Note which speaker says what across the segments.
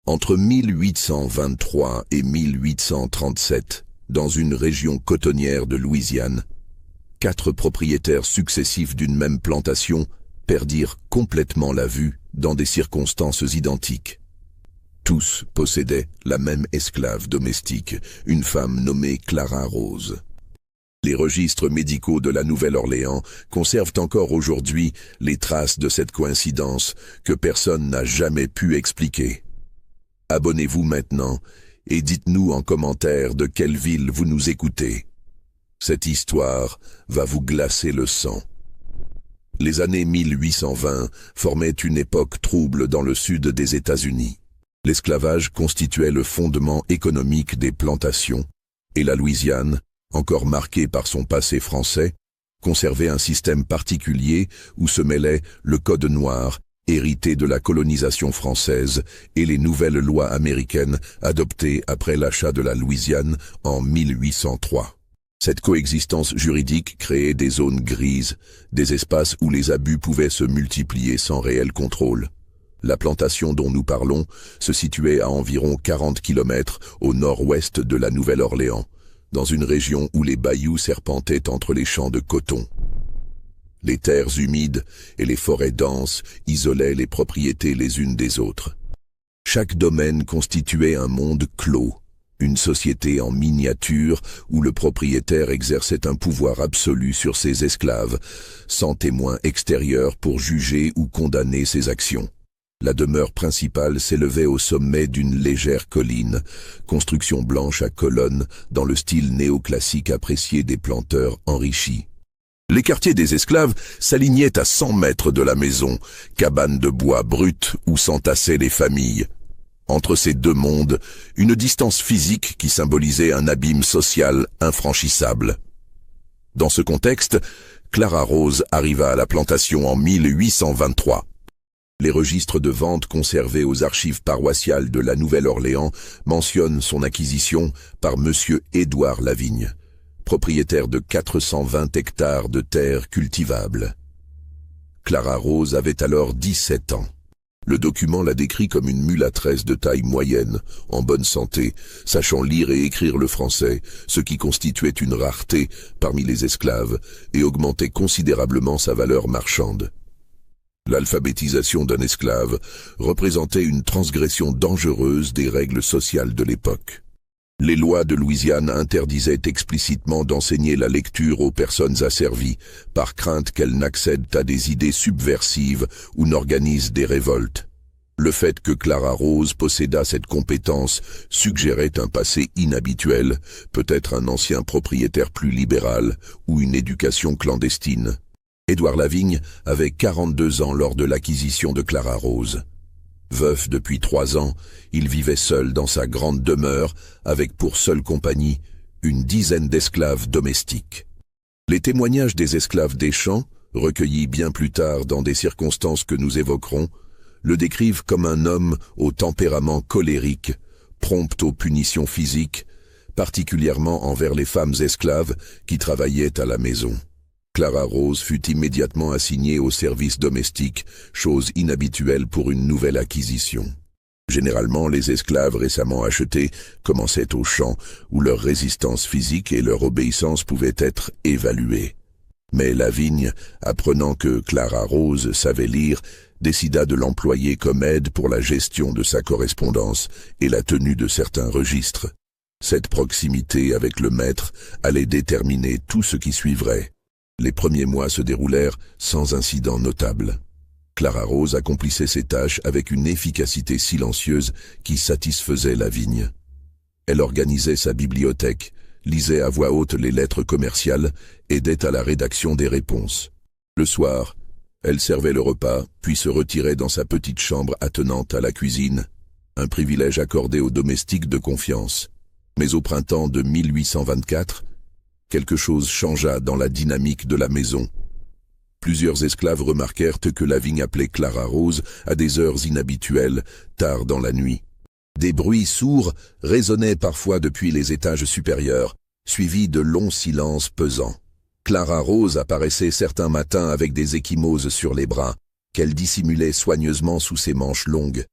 Speaker 1: Entre 1823 et 1837, dans une région cotonnière de Louisiane, 4 propriétaires successifs d'une même plantation perdirent complètement la vue dans des circonstances identiques. Tous possédaient la même esclave domestique, une femme nommée Clara Rose. Les registres médicaux de la Nouvelle-Orléans conservent encore aujourd'hui les traces de cette coïncidence que personne n'a jamais pu expliquer. Abonnez-vous maintenant et dites-nous en commentaire de quelle ville vous nous écoutez. Cette histoire va vous glacer le sang. Les années 1820 formaient une époque trouble dans le sud des États-Unis. L'esclavage constituait le fondement économique des plantations, et la Louisiane, encore marquée par son passé français, conservait un système particulier où se mêlaient le Code noir, hérité de la colonisation française, et les nouvelles lois américaines adoptées après l'achat de la Louisiane en 1803. Cette coexistence juridique créait des zones grises, des espaces où les abus pouvaient se multiplier sans réel contrôle. La plantation dont nous parlons se situait à environ 40 km au nord-ouest de la Nouvelle-Orléans, dans une région où les bayous serpentaient entre les champs de coton. Les terres humides et les forêts denses isolaient les propriétés les unes des autres. Chaque domaine constituait un monde clos, une société en miniature où le propriétaire exerçait un pouvoir absolu sur ses esclaves, sans témoin extérieur pour juger ou condamner ses actions. La demeure principale s'élevait au sommet d'une légère colline, construction blanche à colonnes dans le style néoclassique apprécié des planteurs enrichis. Les quartiers des esclaves s'alignaient à 100 mètres de la maison, cabane de bois brut où s'entassaient les familles. Entre ces deux mondes, une distance physique qui symbolisait un abîme social infranchissable. Dans ce contexte, Clara Rose arriva à la plantation en 1823. Les registres de vente conservés aux archives paroissiales de la Nouvelle-Orléans mentionnent son acquisition par Monsieur Édouard Lavigne, propriétaire de 420 hectares de terres cultivables. Clara Rose avait alors 17 ans. Le document la décrit comme une mulâtresse de taille moyenne, en bonne santé, sachant lire et écrire le français, ce qui constituait une rareté parmi les esclaves et augmentait considérablement sa valeur marchande. L'alphabétisation d'un esclave représentait une transgression dangereuse des règles sociales de l'époque. Les lois de Louisiane interdisaient explicitement d'enseigner la lecture aux personnes asservies, par crainte qu'elles n'accèdent à des idées subversives ou n'organisent des révoltes. Le fait que Clara Rose possédât cette compétence suggérait un passé inhabituel, peut-être un ancien propriétaire plus libéral ou une éducation clandestine. Édouard Lavigne avait 42 ans lors de l'acquisition de Clara Rose. Veuf depuis 3 ans, il vivait seul dans sa grande demeure avec pour seule compagnie une dizaine d'esclaves domestiques. Les témoignages des esclaves des champs, recueillis bien plus tard dans des circonstances que nous évoquerons, le décrivent comme un homme au tempérament colérique, prompt aux punitions physiques, particulièrement envers les femmes esclaves qui travaillaient à la maison. Clara Rose fut immédiatement assignée au service domestique, chose inhabituelle pour une nouvelle acquisition. Généralement, les esclaves récemment achetés commençaient aux champs, où leur résistance physique et leur obéissance pouvaient être évaluées. Mais Lavigne, apprenant que Clara Rose savait lire, décida de l'employer comme aide pour la gestion de sa correspondance et la tenue de certains registres. Cette proximité avec le maître allait déterminer tout ce qui suivrait. Les premiers mois se déroulèrent sans incident notable. Clara Rose accomplissait ses tâches avec une efficacité silencieuse qui satisfaisait Lavigne. Elle organisait sa bibliothèque, lisait à voix haute les lettres commerciales, aidait à la rédaction des réponses. Le soir, elle servait le repas, puis se retirait dans sa petite chambre attenante à la cuisine, un privilège accordé aux domestiques de confiance. Mais au printemps de 1824, quelque chose changea dans la dynamique de la maison. Plusieurs esclaves remarquèrent que Lavigne appelait Clara Rose à des heures inhabituelles, tard dans la nuit. Des bruits sourds résonnaient parfois depuis les étages supérieurs, suivis de longs silences pesants. Clara Rose apparaissait certains matins avec des ecchymoses sur les bras, qu'elle dissimulait soigneusement sous ses manches longues.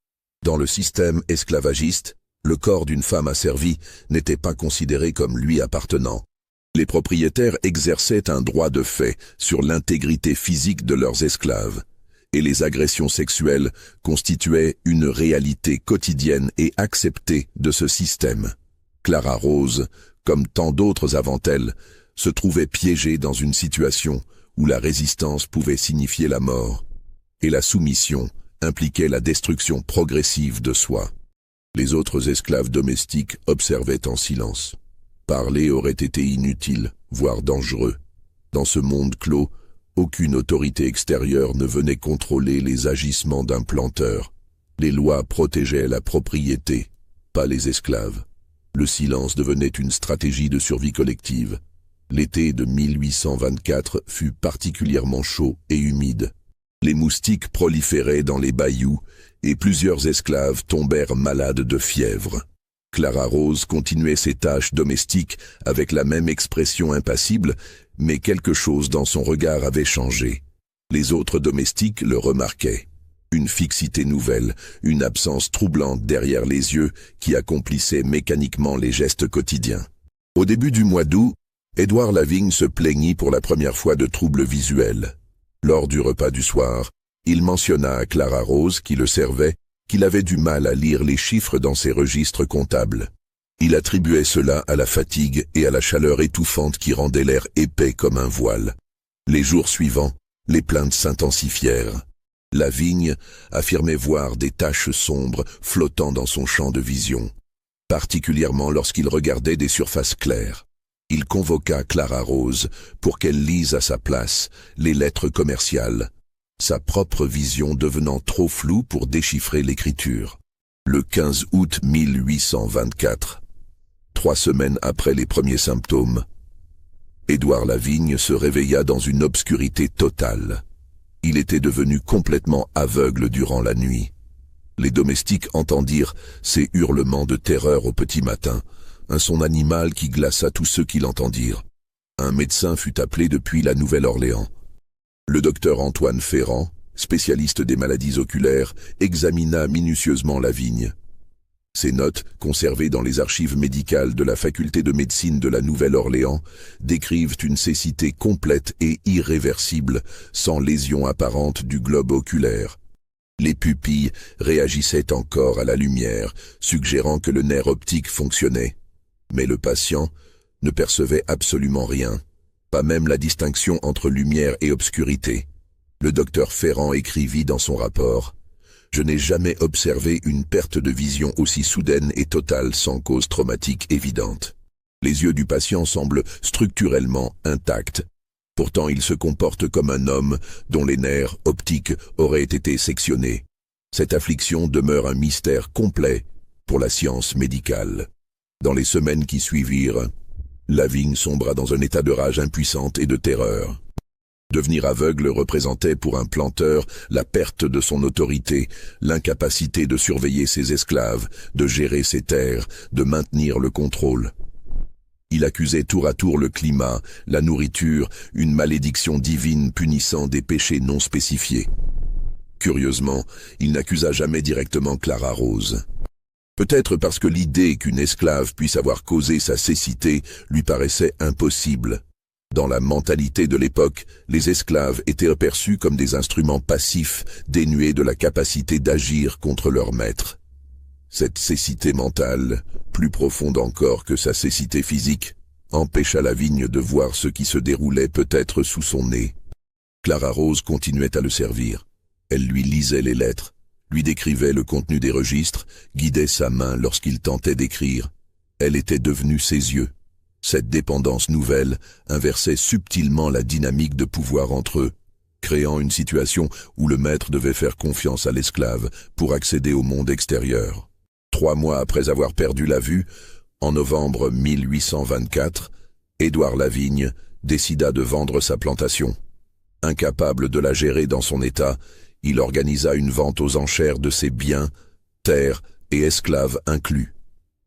Speaker 1: Dans le système esclavagiste, le corps d'une femme asservie n'était pas considéré comme lui appartenant. Les propriétaires exerçaient un droit de fait sur l'intégrité physique de leurs esclaves, et les agressions sexuelles constituaient une réalité quotidienne et acceptée de ce système. Clara Rose, comme tant d'autres avant elle, se trouvait piégée dans une situation où la résistance pouvait signifier la mort, et la soumission impliquait la destruction progressive de soi. Les autres esclaves domestiques observaient en silence. Parler aurait été inutile, voire dangereux. Dans ce monde clos, aucune autorité extérieure ne venait contrôler les agissements d'un planteur. Les lois protégeaient la propriété, pas les esclaves. Le silence devenait une stratégie de survie collective. L'été de 1824 fut particulièrement chaud et humide. Les moustiques proliféraient dans les bayous et plusieurs esclaves tombèrent malades de fièvre. Clara Rose continuait ses tâches domestiques avec la même expression impassible, mais quelque chose dans son regard avait changé. Les autres domestiques le remarquaient. Une fixité nouvelle, une absence troublante derrière les yeux qui accomplissaient mécaniquement les gestes quotidiens. Au début du mois d'août, Édouard Lavigne se plaignit pour la première fois de troubles visuels. Lors du repas du soir, il mentionna à Clara Rose, qui le servait, qu'il avait du mal à lire les chiffres dans ses registres comptables. Il attribuait cela à la fatigue et à la chaleur étouffante qui rendait l'air épais comme un voile. Les jours suivants, les plaintes s'intensifièrent. Lavigne affirmait voir des taches sombres flottant dans son champ de vision, particulièrement lorsqu'il regardait des surfaces claires. Il convoqua Clara Rose pour qu'elle lise à sa place les lettres commerciales, sa propre vision devenant trop floue pour déchiffrer l'écriture. Le 15 août 1824, 3 semaines après les premiers symptômes, Édouard Lavigne se réveilla dans une obscurité totale. Il était devenu complètement aveugle durant la nuit. Les domestiques entendirent ses hurlements de terreur au petit matin, un son animal qui glaça tous ceux qui l'entendirent. Un médecin fut appelé depuis la Nouvelle-Orléans. Le docteur Antoine Ferrand, spécialiste des maladies oculaires, examina minutieusement Lavigne. Ces notes, conservées dans les archives médicales de la faculté de médecine de la Nouvelle-Orléans, décrivent une cécité complète et irréversible, sans lésion apparente du globe oculaire. Les pupilles réagissaient encore à la lumière, suggérant que le nerf optique fonctionnait. Mais le patient ne percevait absolument rien, pas même la distinction entre lumière et obscurité. Le docteur Ferrand écrivit dans son rapport: « Je n'ai jamais observé une perte de vision aussi soudaine et totale sans cause traumatique évidente. Les yeux du patient semblent structurellement intacts. Pourtant il se comporte comme un homme dont les nerfs optiques auraient été sectionnés. Cette affliction demeure un mystère complet pour la science médicale. » Dans les semaines qui suivirent, Lavigne sombra dans un état de rage impuissante et de terreur. Devenir aveugle représentait pour un planteur la perte de son autorité, l'incapacité de surveiller ses esclaves, de gérer ses terres, de maintenir le contrôle. Il accusait tour à tour le climat, la nourriture, une malédiction divine punissant des péchés non spécifiés. Curieusement, il n'accusa jamais directement Clara Rose. Peut-être parce que l'idée qu'une esclave puisse avoir causé sa cécité lui paraissait impossible. Dans la mentalité de l'époque, les esclaves étaient aperçus comme des instruments passifs, dénués de la capacité d'agir contre leur maître. Cette cécité mentale, plus profonde encore que sa cécité physique, empêcha Lavigne de voir ce qui se déroulait peut-être sous son nez. Clara Rose continuait à le servir. Elle lui lisait les lettres, lui décrivait le contenu des registres, guidait sa main lorsqu'il tentait d'écrire. Elle était devenue ses yeux. Cette dépendance nouvelle inversait subtilement la dynamique de pouvoir entre eux, créant une situation où le maître devait faire confiance à l'esclave pour accéder au monde extérieur. 3 mois après avoir perdu la vue, en novembre 1824, Édouard Lavigne décida de vendre sa plantation. Incapable de la gérer dans son état, il organisa une vente aux enchères de ses biens, terres et esclaves inclus.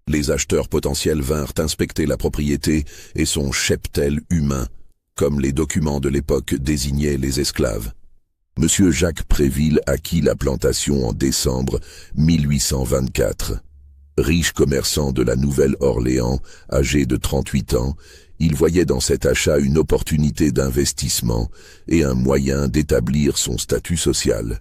Speaker 1: Les acheteurs potentiels vinrent inspecter la propriété et son cheptel humain, comme les documents de l'époque désignaient les esclaves. Monsieur Jacques Préville acquit la plantation en décembre 1824. Riche commerçant de la Nouvelle-Orléans, âgé de 38 ans, il voyait dans cet achat une opportunité d'investissement et un moyen d'établir son statut social.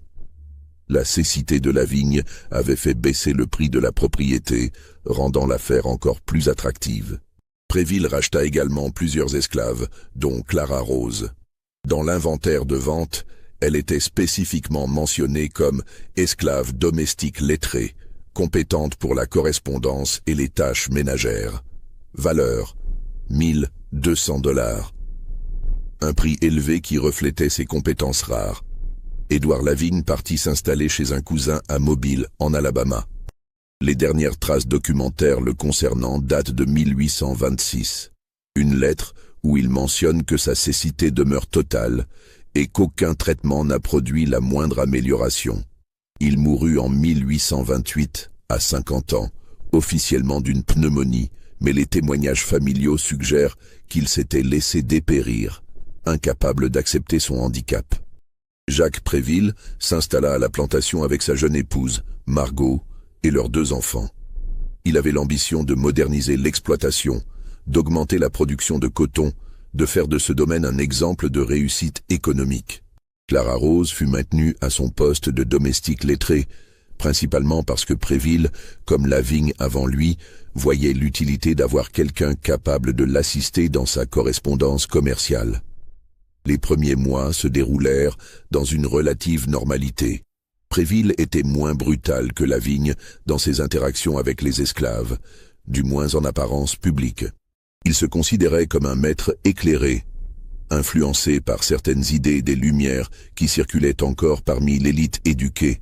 Speaker 1: La cécité de la vigne avait fait baisser le prix de la propriété, rendant l'affaire encore plus attractive. Préville racheta également plusieurs esclaves, dont Clara Rose. Dans l'inventaire de vente, elle était spécifiquement mentionnée comme esclave domestique lettrée, compétente pour la correspondance et les tâches ménagères. Valeur, $1 200. Un prix élevé qui reflétait ses compétences rares. Édouard Lavigne partit s'installer chez un cousin à Mobile, en Alabama. Les dernières traces documentaires le concernant datent de 1826. Une lettre où il mentionne que sa cécité demeure totale et qu'aucun traitement n'a produit la moindre amélioration. Il mourut en 1828, à 50 ans, officiellement d'une pneumonie, mais les témoignages familiaux suggèrent qu'il s'était laissé dépérir, incapable d'accepter son handicap. Jacques Préville s'installa à la plantation avec sa jeune épouse, Margot, et leurs 2 enfants. Il avait l'ambition de moderniser l'exploitation, d'augmenter la production de coton, de faire de ce domaine un exemple de réussite économique. Clara Rose fut maintenue à son poste de domestique lettré, principalement parce que Préville, comme Lavigne avant lui, voyait l'utilité d'avoir quelqu'un capable de l'assister dans sa correspondance commerciale. Les premiers mois se déroulèrent dans une relative normalité. Préville était moins brutal que Lavigne dans ses interactions avec les esclaves, du moins en apparence publique. Il se considérait comme un maître éclairé, influencé par certaines idées des Lumières qui circulaient encore parmi l'élite éduquée,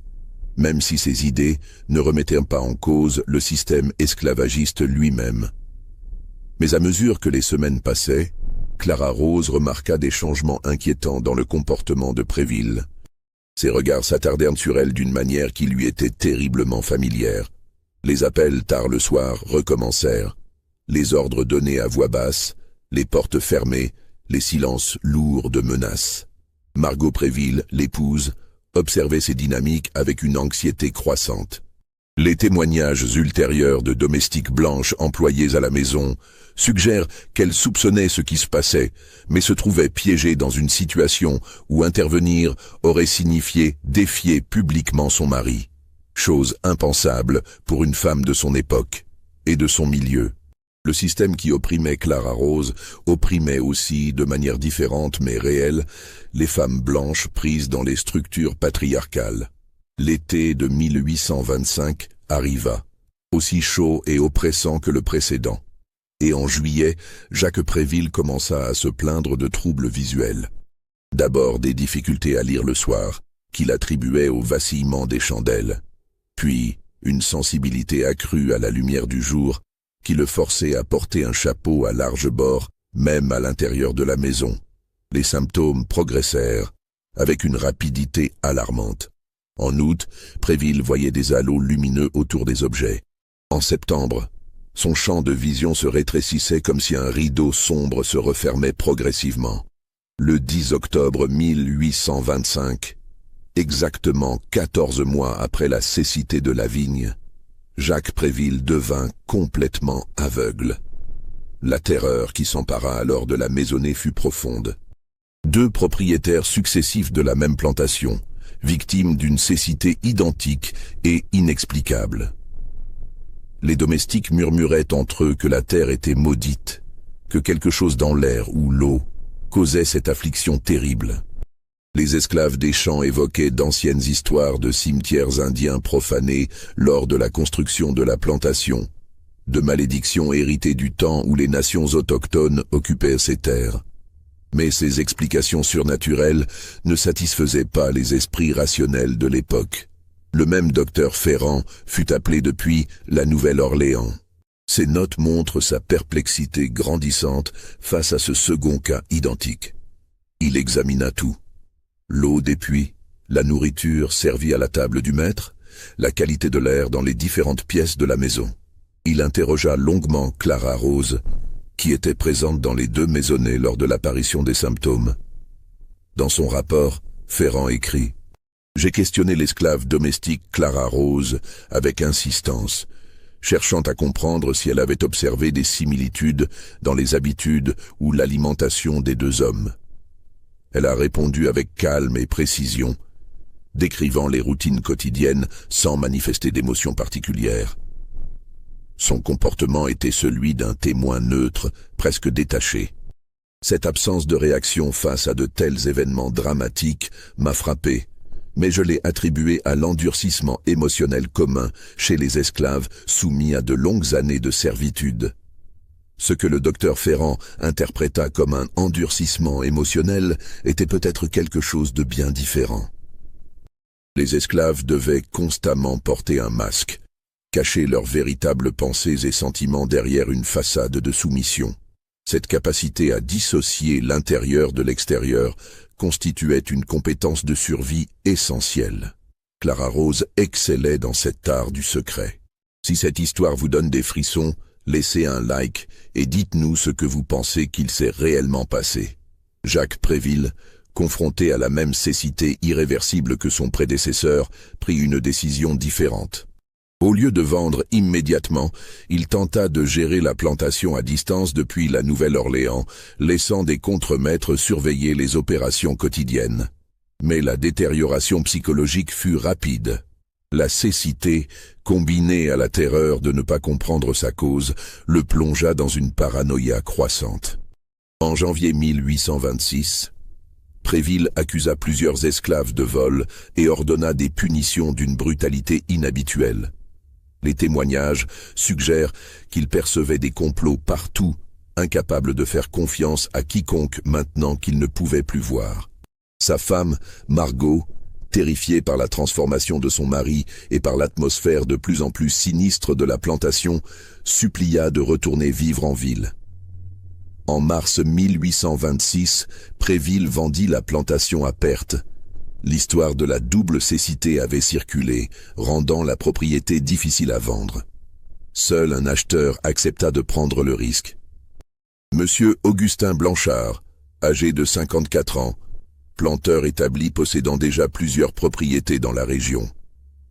Speaker 1: même si ces idées ne remettaient pas en cause le système esclavagiste lui-même. Mais à mesure que les semaines passaient, Clara Rose remarqua des changements inquiétants dans le comportement de Préville. Ses regards s'attardèrent sur elle d'une manière qui lui était terriblement familière. Les appels tard le soir recommencèrent, les ordres donnés à voix basse, les portes fermées, les silences lourds de menaces. Margot Préville, l'épouse, observait ces dynamiques avec une anxiété croissante. Les témoignages ultérieurs de domestiques blanches employées à la maison suggèrent qu'elle soupçonnait ce qui se passait, mais se trouvait piégée dans une situation où intervenir aurait signifié défier publiquement son mari, chose impensable pour une femme de son époque et de son milieu. Le système qui opprimait Clara Rose opprimait aussi, de manière différente mais réelle, les femmes blanches prises dans les structures patriarcales. L'été de 1825 arriva, aussi chaud et oppressant que le précédent. Et en juillet, Jacques Préville commença à se plaindre de troubles visuels. D'abord des difficultés à lire le soir, qu'il attribuait au vacillement des chandelles. Puis une sensibilité accrue à la lumière du jour, qui le forçait à porter un chapeau à large bord, même à l'intérieur de la maison. Les symptômes progressèrent, avec une rapidité alarmante. En août, Préville voyait des halos lumineux autour des objets. En septembre, son champ de vision se rétrécissait comme si un rideau sombre se refermait progressivement. Le 10 octobre 1825, exactement 14 mois après la cécité de Lavigne, Jacques Préville devint complètement aveugle. La terreur qui s'empara alors de la maisonnée fut profonde. 2 propriétaires successifs de la même plantation, victimes d'une cécité identique et inexplicable. Les domestiques murmuraient entre eux que la terre était maudite, que quelque chose dans l'air ou l'eau causait cette affliction terrible. Les esclaves des champs évoquaient d'anciennes histoires de cimetières indiens profanés lors de la construction de la plantation, de malédictions héritées du temps où les nations autochtones occupaient ces terres. Mais ces explications surnaturelles ne satisfaisaient pas les esprits rationnels de l'époque. Le même docteur Ferrand fut appelé depuis la Nouvelle-Orléans. Ses notes montrent sa perplexité grandissante face à ce second cas identique. Il examina tout. L'eau des puits, la nourriture servie à la table du maître, la qualité de l'air dans les différentes pièces de la maison. Il interrogea longuement Clara Rose, qui était présente dans les 2 maisonnées lors de l'apparition des symptômes. Dans son rapport, Ferrand écrit. J'ai questionné l'esclave domestique Clara Rose avec insistance, cherchant à comprendre si elle avait observé des similitudes dans les habitudes ou l'alimentation des deux hommes. Elle a répondu avec calme et précision, décrivant les routines quotidiennes sans manifester d'émotion particulière. Son comportement était celui d'un témoin neutre, presque détaché. Cette absence de réaction face à de tels événements dramatiques m'a frappé, mais je l'ai attribué à l'endurcissement émotionnel commun chez les esclaves soumis à de longues années de servitude. Ce que le docteur Ferrand interpréta comme un endurcissement émotionnel était peut-être quelque chose de bien différent. Les esclaves devaient constamment porter un masque, cacher leurs véritables pensées et sentiments derrière une façade de soumission. Cette capacité à dissocier l'intérieur de l'extérieur constituait une compétence de survie essentielle. Clara Rose excellait dans cet art du secret. Si cette histoire vous donne des frissons, laissez un like et dites-nous ce que vous pensez qu'il s'est réellement passé. Jacques Préville, confronté à la même cécité irréversible que son prédécesseur, prit une décision différente. Au lieu de vendre immédiatement, il tenta de gérer la plantation à distance depuis la Nouvelle-Orléans, laissant des contremaîtres surveiller les opérations quotidiennes. Mais la détérioration psychologique fut rapide. La cécité, combinée à la terreur de ne pas comprendre sa cause, le plongea dans une paranoïa croissante. En janvier 1826, Préville accusa plusieurs esclaves de vol et ordonna des punitions d'une brutalité inhabituelle. Les témoignages suggèrent qu'il percevait des complots partout, incapable de faire confiance à quiconque maintenant qu'il ne pouvait plus voir. Sa femme, Margot, terrifiée par la transformation de son mari et par l'atmosphère de plus en plus sinistre de la plantation, supplia de retourner vivre en ville. En mars 1826, Préville vendit la plantation à perte. L'histoire de la double cécité avait circulé, rendant la propriété difficile à vendre. Seul un acheteur accepta de prendre le risque. Monsieur Augustin Blanchard, âgé de 54 ans, planteur établi possédant déjà plusieurs propriétés dans la région.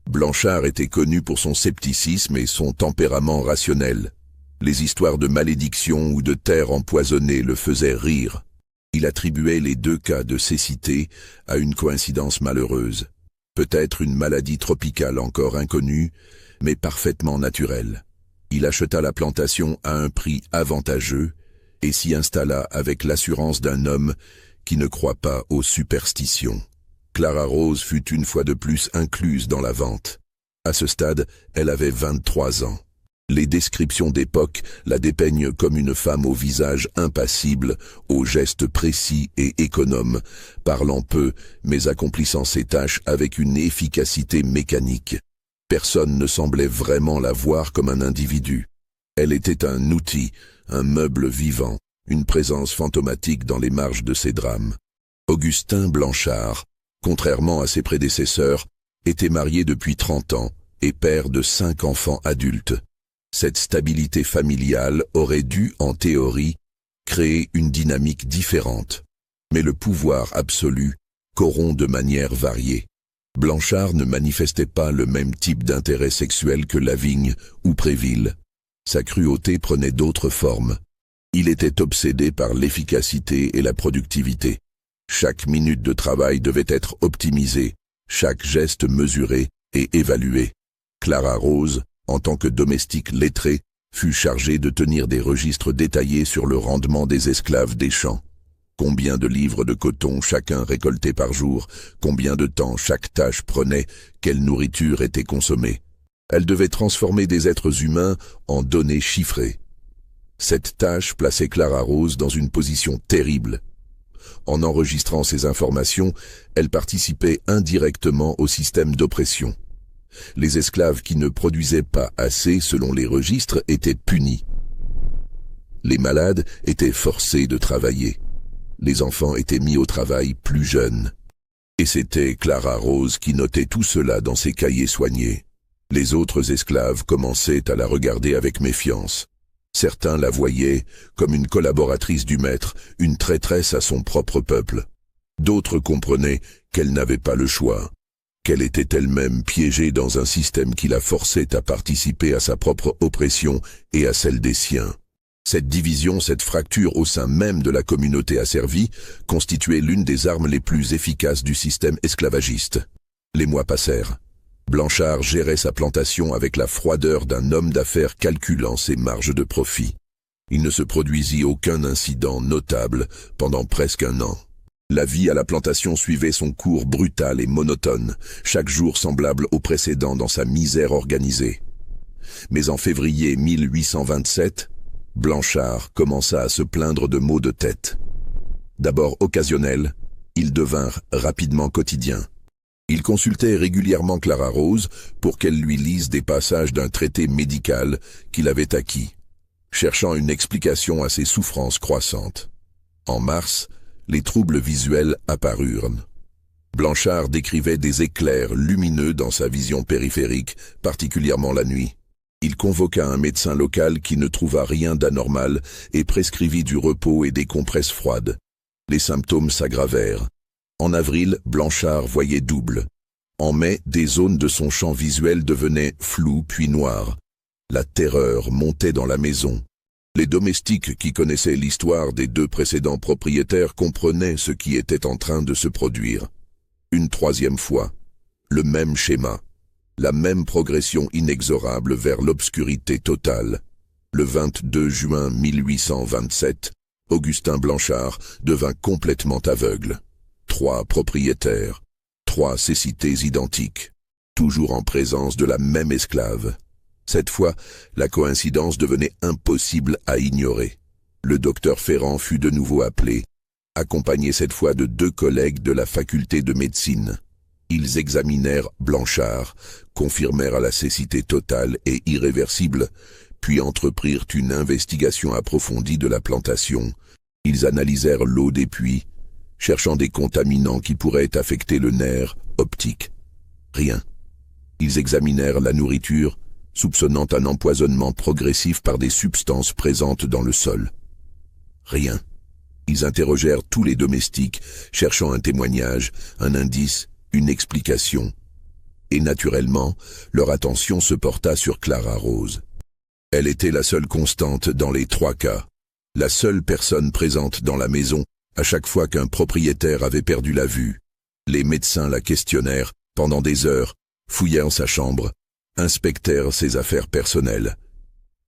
Speaker 1: Blanchard était connu pour son scepticisme et son tempérament rationnel. Les histoires de malédiction ou de terre empoisonnée le faisaient rire. Il attribuait les deux cas de cécité à une coïncidence malheureuse. Peut-être une maladie tropicale encore inconnue, mais parfaitement naturelle. Il acheta la plantation à un prix avantageux et s'y installa avec l'assurance d'un homme qui ne croit pas aux superstitions. Clara Rose fut une fois de plus incluse dans la vente. À ce stade, elle avait 23 ans. Les descriptions d'époque la dépeignent comme une femme au visage impassible, aux gestes précis et économes, parlant peu, mais accomplissant ses tâches avec une efficacité mécanique. Personne ne semblait vraiment la voir comme un individu. Elle était un outil, un meuble vivant, une présence fantomatique dans les marges de ses drames. Augustin Blanchard, contrairement à ses prédécesseurs, était marié depuis 30 ans et père de 5 enfants adultes. Cette stabilité familiale aurait dû, en théorie, créer une dynamique différente. Mais le pouvoir absolu corrompt de manière variée. Blanchard ne manifestait pas le même type d'intérêt sexuel que Lavigne ou Préville. Sa cruauté prenait d'autres formes. Il était obsédé par l'efficacité et la productivité. Chaque minute de travail devait être optimisée, chaque geste mesuré et évalué. Clara Rose, en tant que domestique lettré, fut chargée de tenir des registres détaillés sur le rendement des esclaves des champs. Combien de livres de coton chacun récoltait par jour, combien de temps chaque tâche prenait, quelle nourriture était consommée. Elle devait transformer des êtres humains en données chiffrées. Cette tâche plaçait Clara Rose dans une position terrible. En enregistrant ces informations, elle participait indirectement au système d'oppression. Les esclaves qui ne produisaient pas assez selon les registres étaient punis. Les malades étaient forcés de travailler. Les enfants étaient mis au travail plus jeunes. Et c'était Clara Rose qui notait tout cela dans ses cahiers soignés. Les autres esclaves commençaient à la regarder avec méfiance. Certains la voyaient comme une collaboratrice du maître, une traîtresse à son propre peuple. D'autres comprenaient qu'elle n'avait pas le choix, qu'elle était elle-même piégée dans un système qui la forçait à participer à sa propre oppression et à celle des siens. Cette division, cette fracture au sein même de la communauté asservie, constituait l'une des armes les plus efficaces du système esclavagiste. Les mois passèrent. Blanchard gérait sa plantation avec la froideur d'un homme d'affaires calculant ses marges de profit. Il ne se produisit aucun incident notable pendant presque un an. La vie à la plantation suivait son cours brutal et monotone, chaque jour semblable au précédent dans sa misère organisée. Mais en février 1827, Blanchard commença à se plaindre de maux de tête. D'abord occasionnels, ils devinrent rapidement quotidiens. Il consultait régulièrement Clara Rose pour qu'elle lui lise des passages d'un traité médical qu'il avait acquis, cherchant une explication à ses souffrances croissantes. En mars, les troubles visuels apparurent. Blanchard décrivait des éclairs lumineux dans sa vision périphérique, particulièrement la nuit. Il convoqua un médecin local qui ne trouva rien d'anormal et prescrivit du repos et des compresses froides. Les symptômes s'aggravèrent. En avril, Blanchard voyait double. En mai, des zones de son champ visuel devenaient floues puis noires. La terreur montait dans la maison. Les domestiques qui connaissaient l'histoire des deux précédents propriétaires comprenaient ce qui était en train de se produire. Une troisième fois, le même schéma, la même progression inexorable vers l'obscurité totale. Le 22 juin 1827, Augustin Blanchard devint complètement aveugle. 3 propriétaires, 3 cécités identiques, toujours en présence de la même esclave. Cette fois, la coïncidence devenait impossible à ignorer. Le docteur Ferrand fut de nouveau appelé, accompagné cette fois de 2 collègues de la faculté de médecine. Ils examinèrent Blanchard, confirmèrent la cécité totale et irréversible, puis entreprirent une investigation approfondie de la plantation. Ils analysèrent l'eau des puits, cherchant des contaminants qui pourraient affecter le nerf optique. Rien. Ils examinèrent la nourriture, soupçonnant un empoisonnement progressif par des substances présentes dans le sol. Rien. Ils interrogèrent tous les domestiques, cherchant un témoignage, un indice, une explication. Et naturellement, leur attention se porta sur Clara Rose. Elle était la seule constante dans les 3 cas, la seule personne présente dans la maison à chaque fois qu'un propriétaire avait perdu la vue. Les médecins la questionnèrent pendant des heures, fouillèrent sa chambre, inspectèrent ses affaires personnelles.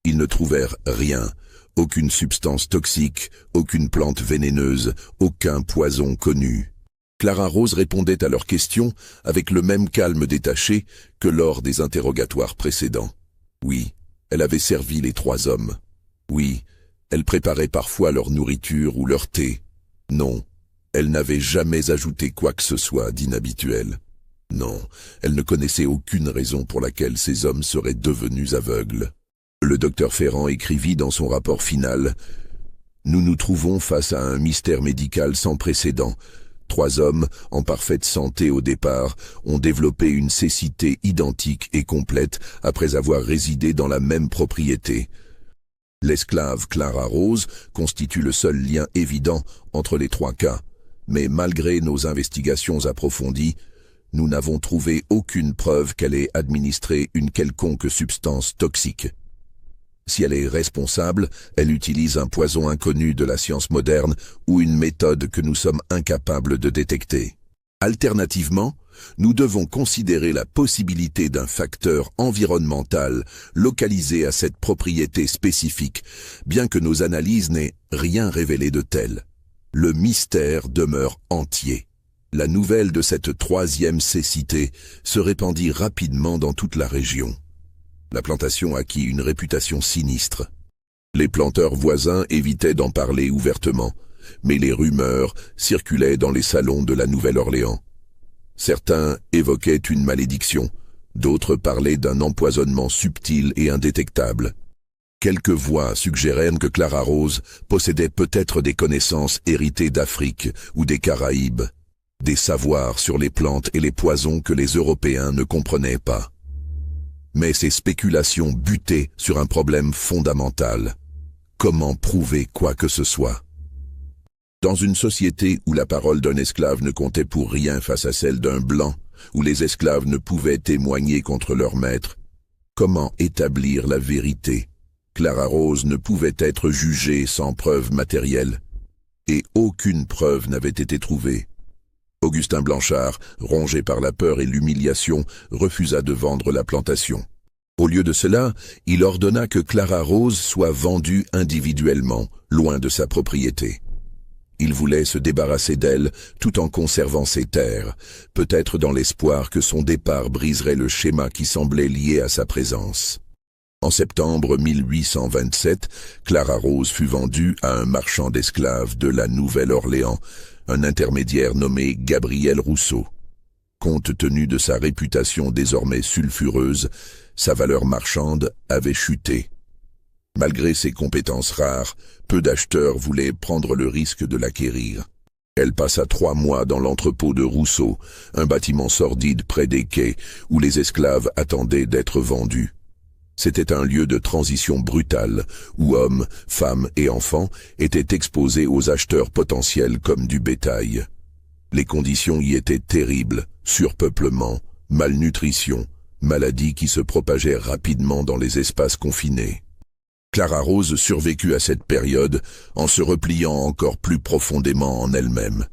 Speaker 1: Ils ne trouvèrent rien, aucune substance toxique, aucune plante vénéneuse, aucun poison connu. Clara Rose répondait à leurs questions avec le même calme détaché que lors des interrogatoires précédents. Oui, elle avait servi les 3 hommes. Oui, elle préparait parfois leur nourriture ou leur thé. Non, elle n'avait jamais ajouté quoi que ce soit d'inhabituel. Non, elle ne connaissait aucune raison pour laquelle ces hommes seraient devenus aveugles. Le docteur Ferrand écrivit dans son rapport final « Nous nous trouvons face à un mystère médical sans précédent. 3 hommes, en parfaite santé au départ, ont développé une cécité identique et complète après avoir résidé dans la même propriété. L'esclave Clara Rose constitue le seul lien évident entre les 3 cas, mais malgré nos investigations approfondies, nous n'avons trouvé aucune preuve qu'elle ait administré une quelconque substance toxique. Si elle est responsable, elle utilise un poison inconnu de la science moderne ou une méthode que nous sommes incapables de détecter. Alternativement, nous devons considérer la possibilité d'un facteur environnemental localisé à cette propriété spécifique, bien que nos analyses n'aient rien révélé de tel. Le mystère demeure entier. La nouvelle de cette 3e cécité se répandit rapidement dans toute la région. La plantation acquit une réputation sinistre. Les planteurs voisins évitaient d'en parler ouvertement, mais les rumeurs circulaient dans les salons de la Nouvelle-Orléans. Certains évoquaient une malédiction, d'autres parlaient d'un empoisonnement subtil et indétectable. Quelques voix suggérèrent que Clara Rose possédait peut-être des connaissances héritées d'Afrique ou des Caraïbes, des savoirs sur les plantes et les poisons que les Européens ne comprenaient pas. Mais ces spéculations butaient sur un problème fondamental. Comment prouver quoi que ce soit ? Dans une société où la parole d'un esclave ne comptait pour rien face à celle d'un blanc, où les esclaves ne pouvaient témoigner contre leur maître, comment établir la vérité? Clara Rose ne pouvait être jugée sans preuve matérielle, et aucune preuve n'avait été trouvée. Augustin Blanchard, rongé par la peur et l'humiliation, refusa de vendre la plantation. Au lieu de cela, il ordonna que Clara Rose soit vendue individuellement, loin de sa propriété. Il voulait se débarrasser d'elle tout en conservant ses terres, peut-être dans l'espoir que son départ briserait le schéma qui semblait lié à sa présence. En septembre 1827, Clara Rose fut vendue à un marchand d'esclaves de la Nouvelle-Orléans, un intermédiaire nommé Gabriel Rousseau. Compte tenu de sa réputation désormais sulfureuse, sa valeur marchande avait chuté. Malgré ses compétences rares, peu d'acheteurs voulaient prendre le risque de l'acquérir. Elle passa 3 mois dans l'entrepôt de Rousseau, un bâtiment sordide près des quais où les esclaves attendaient d'être vendus. C'était un lieu de transition brutale, où hommes, femmes et enfants étaient exposés aux acheteurs potentiels comme du bétail. Les conditions y étaient terribles, surpeuplement, malnutrition, maladies qui se propageaient rapidement dans les espaces confinés. Clara Rose survécut à cette période en se repliant encore plus profondément en elle-même.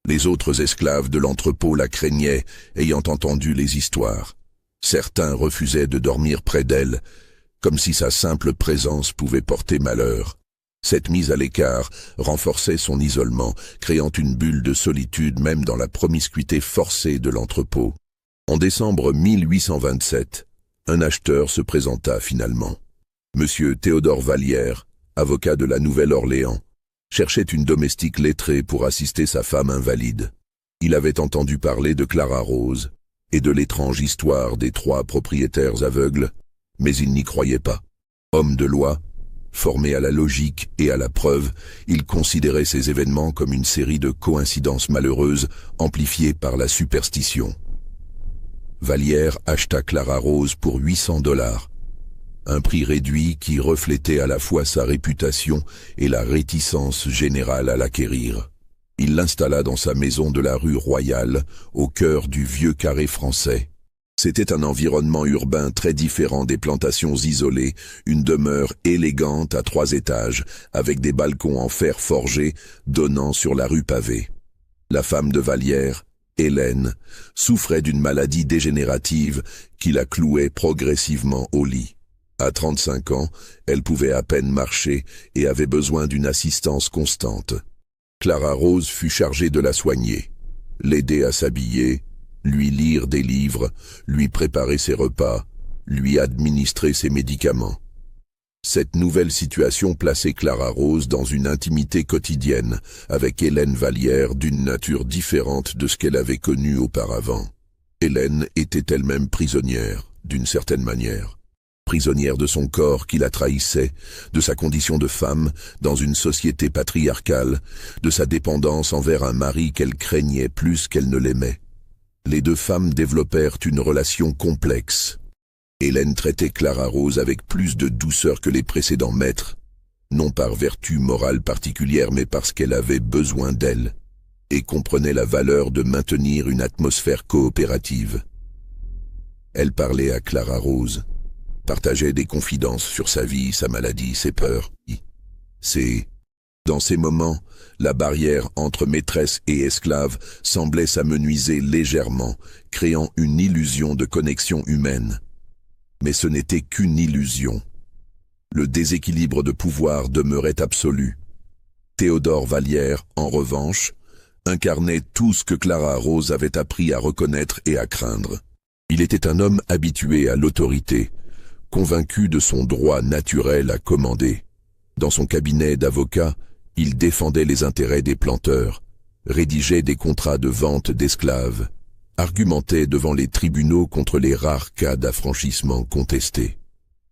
Speaker 1: Les autres esclaves de l'entrepôt la craignaient, ayant entendu les histoires. Certains refusaient de dormir près d'elle, comme si sa simple présence pouvait porter malheur. Cette mise à l'écart renforçait son isolement, créant une bulle de solitude même dans la promiscuité forcée de l'entrepôt. En décembre 1827, un acheteur se présenta finalement. Monsieur Théodore Vallière, avocat de la Nouvelle-Orléans, cherchait une domestique lettrée pour assister sa femme invalide. Il avait entendu parler de Clara Rose et de l'étrange histoire des 3 propriétaires aveugles, mais il n'y croyait pas. Homme de loi, formé à la logique et à la preuve, il considérait ces événements comme une série de coïncidences malheureuses amplifiées par la superstition. Vallière acheta Clara Rose pour $800, un prix réduit qui reflétait à la fois sa réputation et la réticence générale à l'acquérir. Il l'installa dans sa maison de la rue Royale, au cœur du vieux carré français. C'était un environnement urbain très différent des plantations isolées, une demeure élégante à 3 étages, avec des balcons en fer forgé donnant sur la rue pavée. La femme de Vallière, Hélène, souffrait d'une maladie dégénérative qui la clouait progressivement au lit. À 35 ans, elle pouvait à peine marcher et avait besoin d'une assistance constante. Clara Rose fut chargée de la soigner, l'aider à s'habiller, lui lire des livres, lui préparer ses repas, lui administrer ses médicaments. Cette nouvelle situation plaçait Clara Rose dans une intimité quotidienne avec Hélène Vallière d'une nature différente de ce qu'elle avait connu auparavant. Hélène était elle-même prisonnière, d'une certaine manière. Prisonnière de son corps qui la trahissait, de sa condition de femme dans une société patriarcale, de sa dépendance envers un mari qu'elle craignait plus qu'elle ne l'aimait. Les 2 femmes développèrent une relation complexe. Hélène traitait Clara Rose avec plus de douceur que les précédents maîtres, non par vertu morale particulière mais parce qu'elle avait besoin d'elle, et comprenait la valeur de maintenir une atmosphère coopérative. Elle parlait à Clara Rose, partageait des confidences sur sa vie, sa maladie, ses peurs. Dans ces moments, la barrière entre maîtresse et esclave semblait s'amenuiser légèrement, créant une illusion de connexion humaine. Mais ce n'était qu'une illusion. Le déséquilibre de pouvoir demeurait absolu. Théodore Vallière, en revanche, incarnait tout ce que Clara Rose avait appris à reconnaître et à craindre. Il était un homme habitué à l'autorité, convaincu de son droit naturel à commander. Dans son cabinet d'avocat, il défendait les intérêts des planteurs, rédigeait des contrats de vente d'esclaves, argumentait devant les tribunaux contre les rares cas d'affranchissement contestés.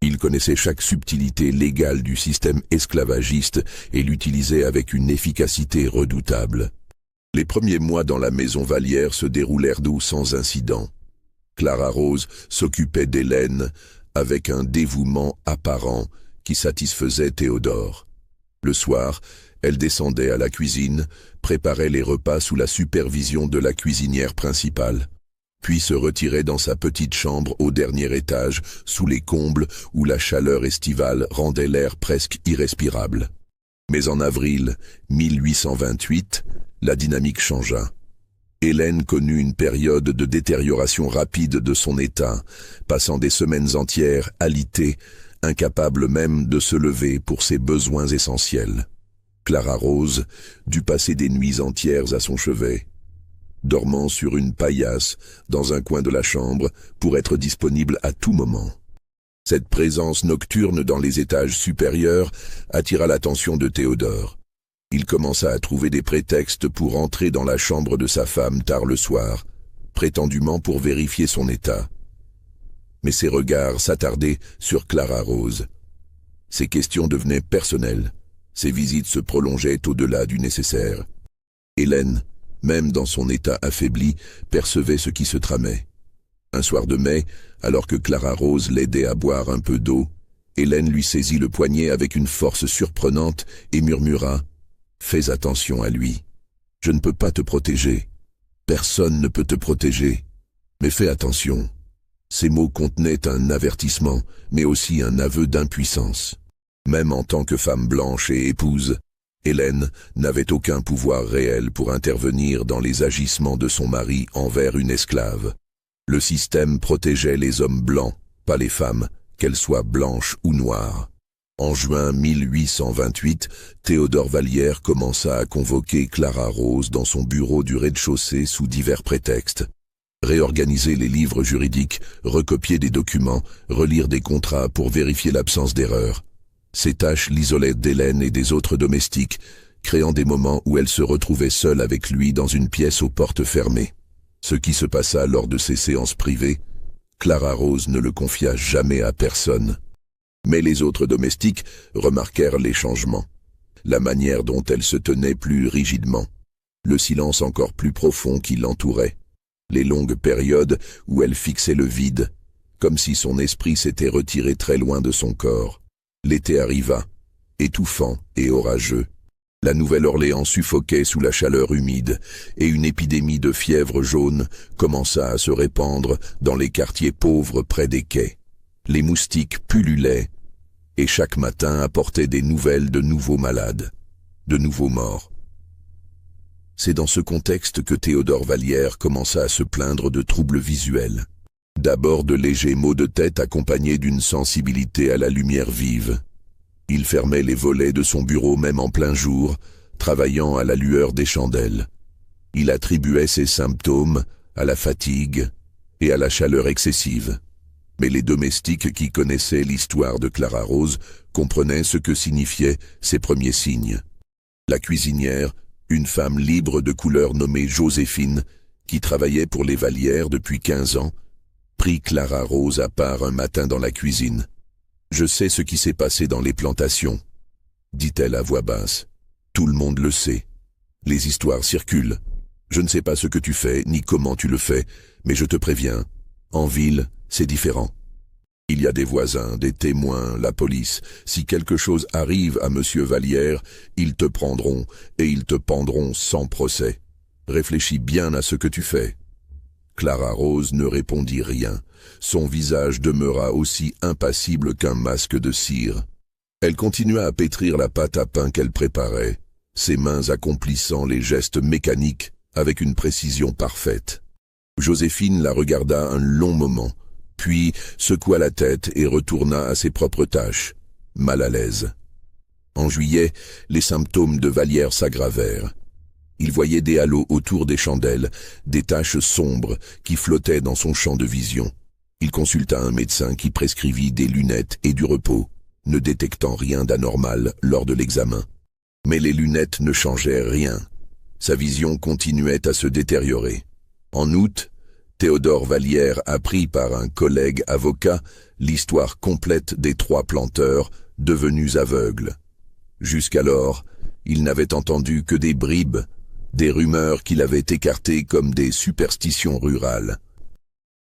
Speaker 1: Il connaissait chaque subtilité légale du système esclavagiste et l'utilisait avec une efficacité redoutable. Les premiers mois dans la maison Vallière se déroulèrent sans incident. Clara Rose s'occupait d'Hélène avec un dévouement apparent qui satisfaisait Théodore. Le soir, Elle descendait à la cuisine, préparait les repas sous la supervision de la cuisinière principale, puis se retirait dans sa petite chambre au dernier étage, sous les combles où la chaleur estivale rendait l'air presque irrespirable. Mais en avril 1828, la dynamique changea. Hélène connut une période de détérioration rapide de son état, passant des semaines entières alitée, incapable même de se lever pour ses besoins essentiels. Clara Rose dut passer des nuits entières à son chevet, dormant sur une paillasse dans un coin de la chambre pour être disponible à tout moment. Cette présence nocturne dans les étages supérieurs attira l'attention de Théodore. Il commença à trouver des prétextes pour entrer dans la chambre de sa femme tard le soir, prétendument pour vérifier son état. Mais ses regards s'attardaient sur Clara Rose. Ses questions devenaient personnelles. Ses visites se prolongeaient au-delà du nécessaire. Hélène, même dans son état affaibli, percevait ce qui se tramait. Un soir de mai, alors que Clara Rose l'aidait à boire un peu d'eau, Hélène lui saisit le poignet avec une force surprenante et murmura « Fais attention à lui. Je ne peux pas te protéger. Personne ne peut te protéger. Mais fais attention. » Ces mots contenaient un avertissement, mais aussi un aveu d'impuissance. Même en tant que femme blanche et épouse, Hélène n'avait aucun pouvoir réel pour intervenir dans les agissements de son mari envers une esclave. Le système protégeait les hommes blancs, pas les femmes, qu'elles soient blanches ou noires. En juin 1828, Théodore Vallière commença à convoquer Clara Rose dans son bureau du rez-de-chaussée sous divers prétextes. Réorganiser les livres juridiques, recopier des documents, relire des contrats pour vérifier l'absence d'erreur. Ces tâches l'isolaient d'Hélène et des autres domestiques, créant des moments où elle se retrouvait seule avec lui dans une pièce aux portes fermées. Ce qui se passa lors de ces séances privées, Clara Rose ne le confia jamais à personne. Mais les autres domestiques remarquèrent les changements, la manière dont elle se tenait plus rigidement, le silence encore plus profond qui l'entourait, les longues périodes où elle fixait le vide, comme si son esprit s'était retiré très loin de son corps. L'été arriva, étouffant et orageux. La Nouvelle-Orléans suffoquait sous la chaleur humide, et une épidémie de fièvre jaune commença à se répandre dans les quartiers pauvres près des quais. Les moustiques pullulaient, et chaque matin apportait des nouvelles de nouveaux malades, de nouveaux morts. C'est dans ce contexte que Théodore Vallière commença à se plaindre de troubles visuels. D'abord de légers maux de tête accompagnés d'une sensibilité à la lumière vive. Il fermait les volets de son bureau même en plein jour, travaillant à la lueur des chandelles. Il attribuait ces symptômes à la fatigue et à la chaleur excessive. Mais les domestiques qui connaissaient l'histoire de Clara Rose comprenaient ce que signifiaient ces premiers signes. La cuisinière, une femme libre de couleur nommée Joséphine, qui travaillait pour les Vallières depuis 15 ans, prit Clara Rose à part un matin dans la cuisine. « Je sais ce qui s'est passé dans les plantations, » dit-elle à voix basse. « Tout le monde le sait. Les histoires circulent. Je ne sais pas ce que tu fais, ni comment tu le fais, mais je te préviens, en ville, c'est différent. Il y a des voisins, des témoins, la police. Si quelque chose arrive à Monsieur Vallière, ils te prendront, et ils te pendront sans procès. Réfléchis bien à ce que tu fais. » Clara Rose ne répondit rien. Son visage demeura aussi impassible qu'un masque de cire. Elle continua à pétrir la pâte à pain qu'elle préparait, ses mains accomplissant les gestes mécaniques avec une précision parfaite. Joséphine la regarda un long moment, puis secoua la tête et retourna à ses propres tâches, mal à l'aise. En juillet, les symptômes de Vallière s'aggravèrent. Il voyait des halos autour des chandelles, des taches sombres qui flottaient dans son champ de vision. Il consulta un médecin qui prescrivit des lunettes et du repos, ne détectant rien d'anormal lors de l'examen. Mais les lunettes ne changeaient rien. Sa vision continuait à se détériorer. En août, Théodore Vallière apprit par un collègue avocat l'histoire complète des 3 planteurs devenus aveugles. Jusqu'alors, il n'avait entendu que des bribes, des rumeurs qu'il avait écartées comme des superstitions rurales.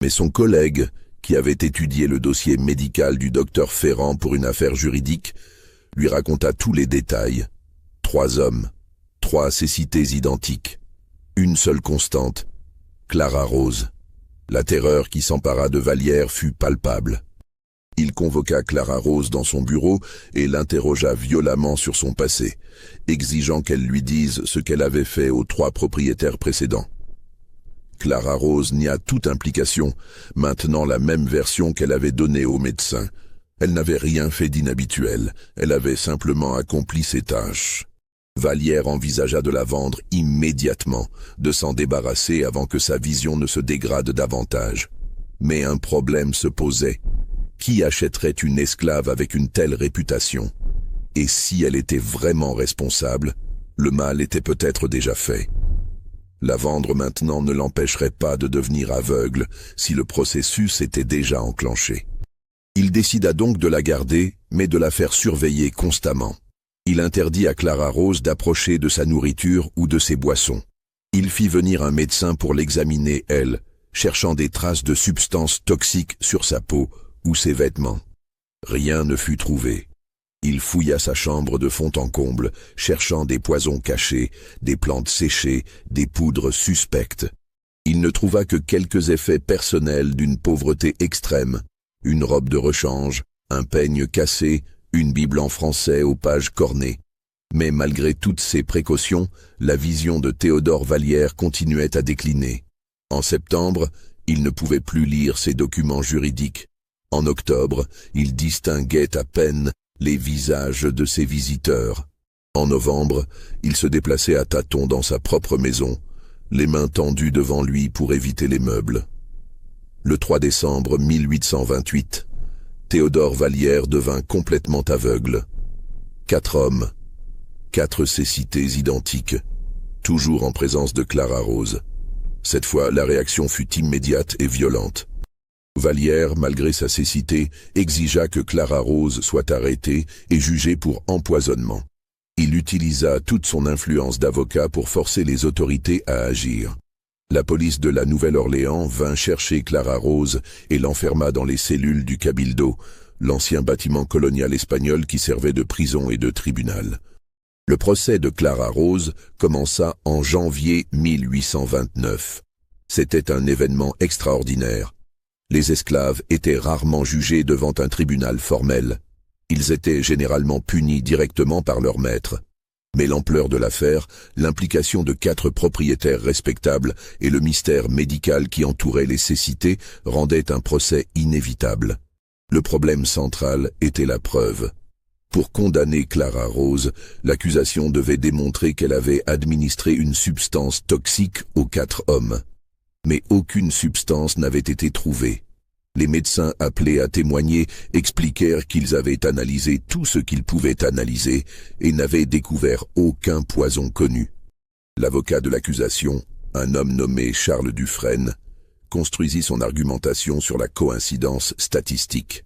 Speaker 1: Mais son collègue, qui avait étudié le dossier médical du docteur Ferrand pour une affaire juridique, lui raconta tous les détails. 3 hommes, 3 cécités identiques. Une seule constante, Clara Rose. La terreur qui s'empara de Vallière fut palpable. Il convoqua Clara Rose dans son bureau et l'interrogea violemment sur son passé, exigeant qu'elle lui dise ce qu'elle avait fait aux 3 propriétaires précédents. Clara Rose nia toute implication, maintenant la même version qu'elle avait donnée au médecin. Elle n'avait rien fait d'inhabituel, elle avait simplement accompli ses tâches. Vallière envisagea de la vendre immédiatement, de s'en débarrasser avant que sa vision ne se dégrade davantage. Mais un problème se posait. Qui achèterait une esclave avec une telle réputation? Et si elle était vraiment responsable, le mal était peut-être déjà fait. La vendre maintenant ne l'empêcherait pas de devenir aveugle si le processus était déjà enclenché. Il décida donc de la garder, mais de la faire surveiller constamment. Il interdit à Clara Rose d'approcher de sa nourriture ou de ses boissons. Il fit venir un médecin pour l'examiner, elle, cherchant des traces de substances toxiques sur sa peau ou ses vêtements. Rien ne fut trouvé. Il fouilla sa chambre de fond en comble, cherchant des poisons cachés, des plantes séchées, des poudres suspectes. Il ne trouva que quelques effets personnels d'une pauvreté extrême, une robe de rechange, un peigne cassé, une Bible en français aux pages cornées. Mais malgré toutes ces précautions, la vision de Théodore Vallière continuait à décliner. En septembre, il ne pouvait plus lire ses documents juridiques. En octobre, il distinguait à peine les visages de ses visiteurs. En novembre, il se déplaçait à tâtons dans sa propre maison, les mains tendues devant lui pour éviter les meubles. Le 3 décembre 1828, Théodore Vallière devint complètement aveugle. 4 hommes, 4 cécités identiques, toujours en présence de Clara Rose. Cette fois, la réaction fut immédiate et violente. Vallière, malgré sa cécité, exigea que Clara Rose soit arrêtée et jugée pour empoisonnement. Il utilisa toute son influence d'avocat pour forcer les autorités à agir. La police de la Nouvelle-Orléans vint chercher Clara Rose et l'enferma dans les cellules du Cabildo, l'ancien bâtiment colonial espagnol qui servait de prison et de tribunal. Le procès de Clara Rose commença en janvier 1829. C'était un événement extraordinaire. Les esclaves étaient rarement jugés devant un tribunal formel. Ils étaient généralement punis directement par leur maître. Mais l'ampleur de l'affaire, l'implication de 4 propriétaires respectables et le mystère médical qui entourait les cécités rendaient un procès inévitable. Le problème central était la preuve. Pour condamner Clara Rose, l'accusation devait démontrer qu'elle avait administré une substance toxique aux 4 hommes. Mais aucune substance n'avait été trouvée. Les médecins appelés à témoigner expliquèrent qu'ils avaient analysé tout ce qu'ils pouvaient analyser et n'avaient découvert aucun poison connu. L'avocat de l'accusation, un homme nommé Charles Dufresne, construisit son argumentation sur la coïncidence statistique.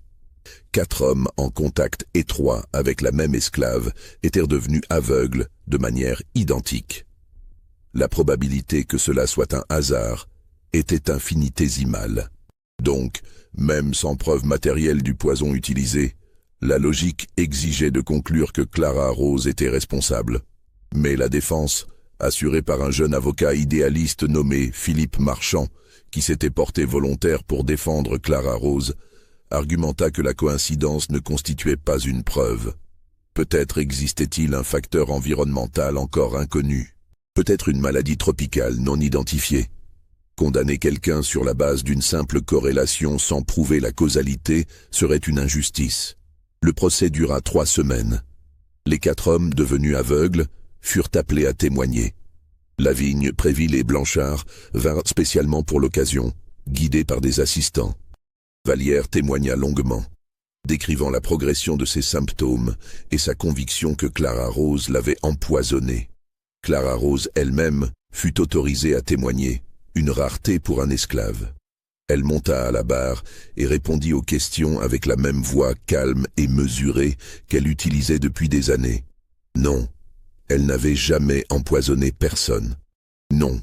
Speaker 1: 4 hommes en contact étroit avec la même esclave étaient devenus aveugles de manière identique. La probabilité que cela soit un hasard était infinitésimale. Donc, même sans preuve matérielle du poison utilisé, la logique exigeait de conclure que Clara Rose était responsable. Mais la défense, assurée par un jeune avocat idéaliste nommé Philippe Marchand, qui s'était porté volontaire pour défendre Clara Rose, argumenta que la coïncidence ne constituait pas une preuve. Peut-être existait-il un facteur environnemental encore inconnu, peut-être une maladie tropicale non identifiée. Condamner quelqu'un sur la base d'une simple corrélation sans prouver la causalité serait une injustice. Le procès dura 3 semaines. Les 4 hommes devenus aveugles furent appelés à témoigner. Lavigne, Préville et Blanchard vinrent spécialement pour l'occasion, guidés par des assistants. Vallière témoigna longuement, décrivant la progression de ses symptômes et sa conviction que Clara Rose l'avait empoisonné. Clara Rose elle-même fut autorisée à témoigner, une rareté pour un esclave. Elle monta à la barre et répondit aux questions avec la même voix calme et mesurée qu'elle utilisait depuis des années. Non, elle n'avait jamais empoisonné personne. Non,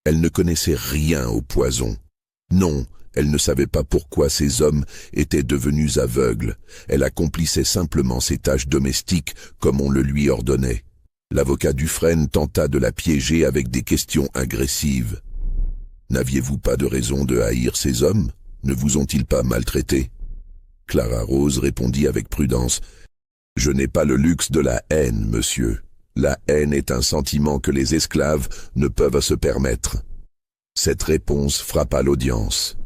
Speaker 1: elle ne connaissait rien au poison. Non, elle ne savait pas pourquoi ces hommes étaient devenus aveugles. Elle accomplissait simplement ses tâches domestiques comme on le lui ordonnait. L'avocat Dufresne tenta de la piéger avec des questions agressives. N'aviez-vous pas de raison de haïr ces hommes? Ne vous ont-ils pas maltraité? Clara Rose répondit avec prudence. Je n'ai pas le luxe de la haine, monsieur. La haine est un sentiment que les esclaves ne peuvent se permettre. Cette réponse frappa l'audience.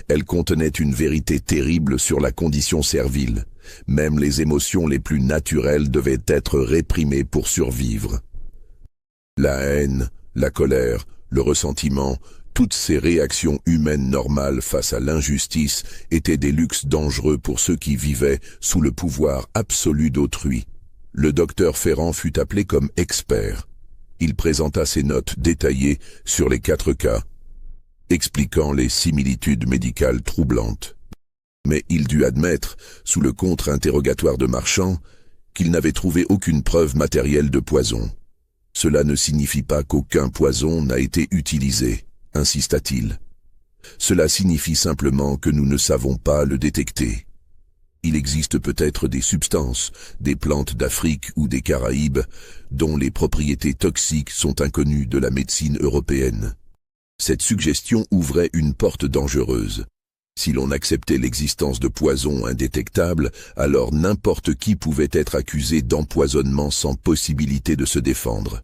Speaker 1: Elle contenait une vérité terrible sur la condition servile. Même les émotions les plus naturelles devaient être réprimées pour survivre. La haine, la colère, le ressentiment, toutes ces réactions humaines normales face à l'injustice étaient des luxes dangereux pour ceux qui vivaient sous le pouvoir absolu d'autrui. Le docteur Ferrand fut appelé comme expert. Il présenta ses notes détaillées sur les 4 cas, expliquant les similitudes médicales troublantes. Mais il dut admettre, sous le contre-interrogatoire de Marchand, qu'il n'avait trouvé aucune preuve matérielle de poison. Cela ne signifie pas qu'aucun poison n'a été utilisé, insista-t-il. Cela signifie simplement que nous ne savons pas le détecter. Il existe peut-être des substances, des plantes d'Afrique ou des Caraïbes, dont les propriétés toxiques sont inconnues de la médecine européenne. Cette suggestion ouvrait une porte dangereuse. Si l'on acceptait l'existence de poisons indétectables, alors n'importe qui pouvait être accusé d'empoisonnement sans possibilité de se défendre.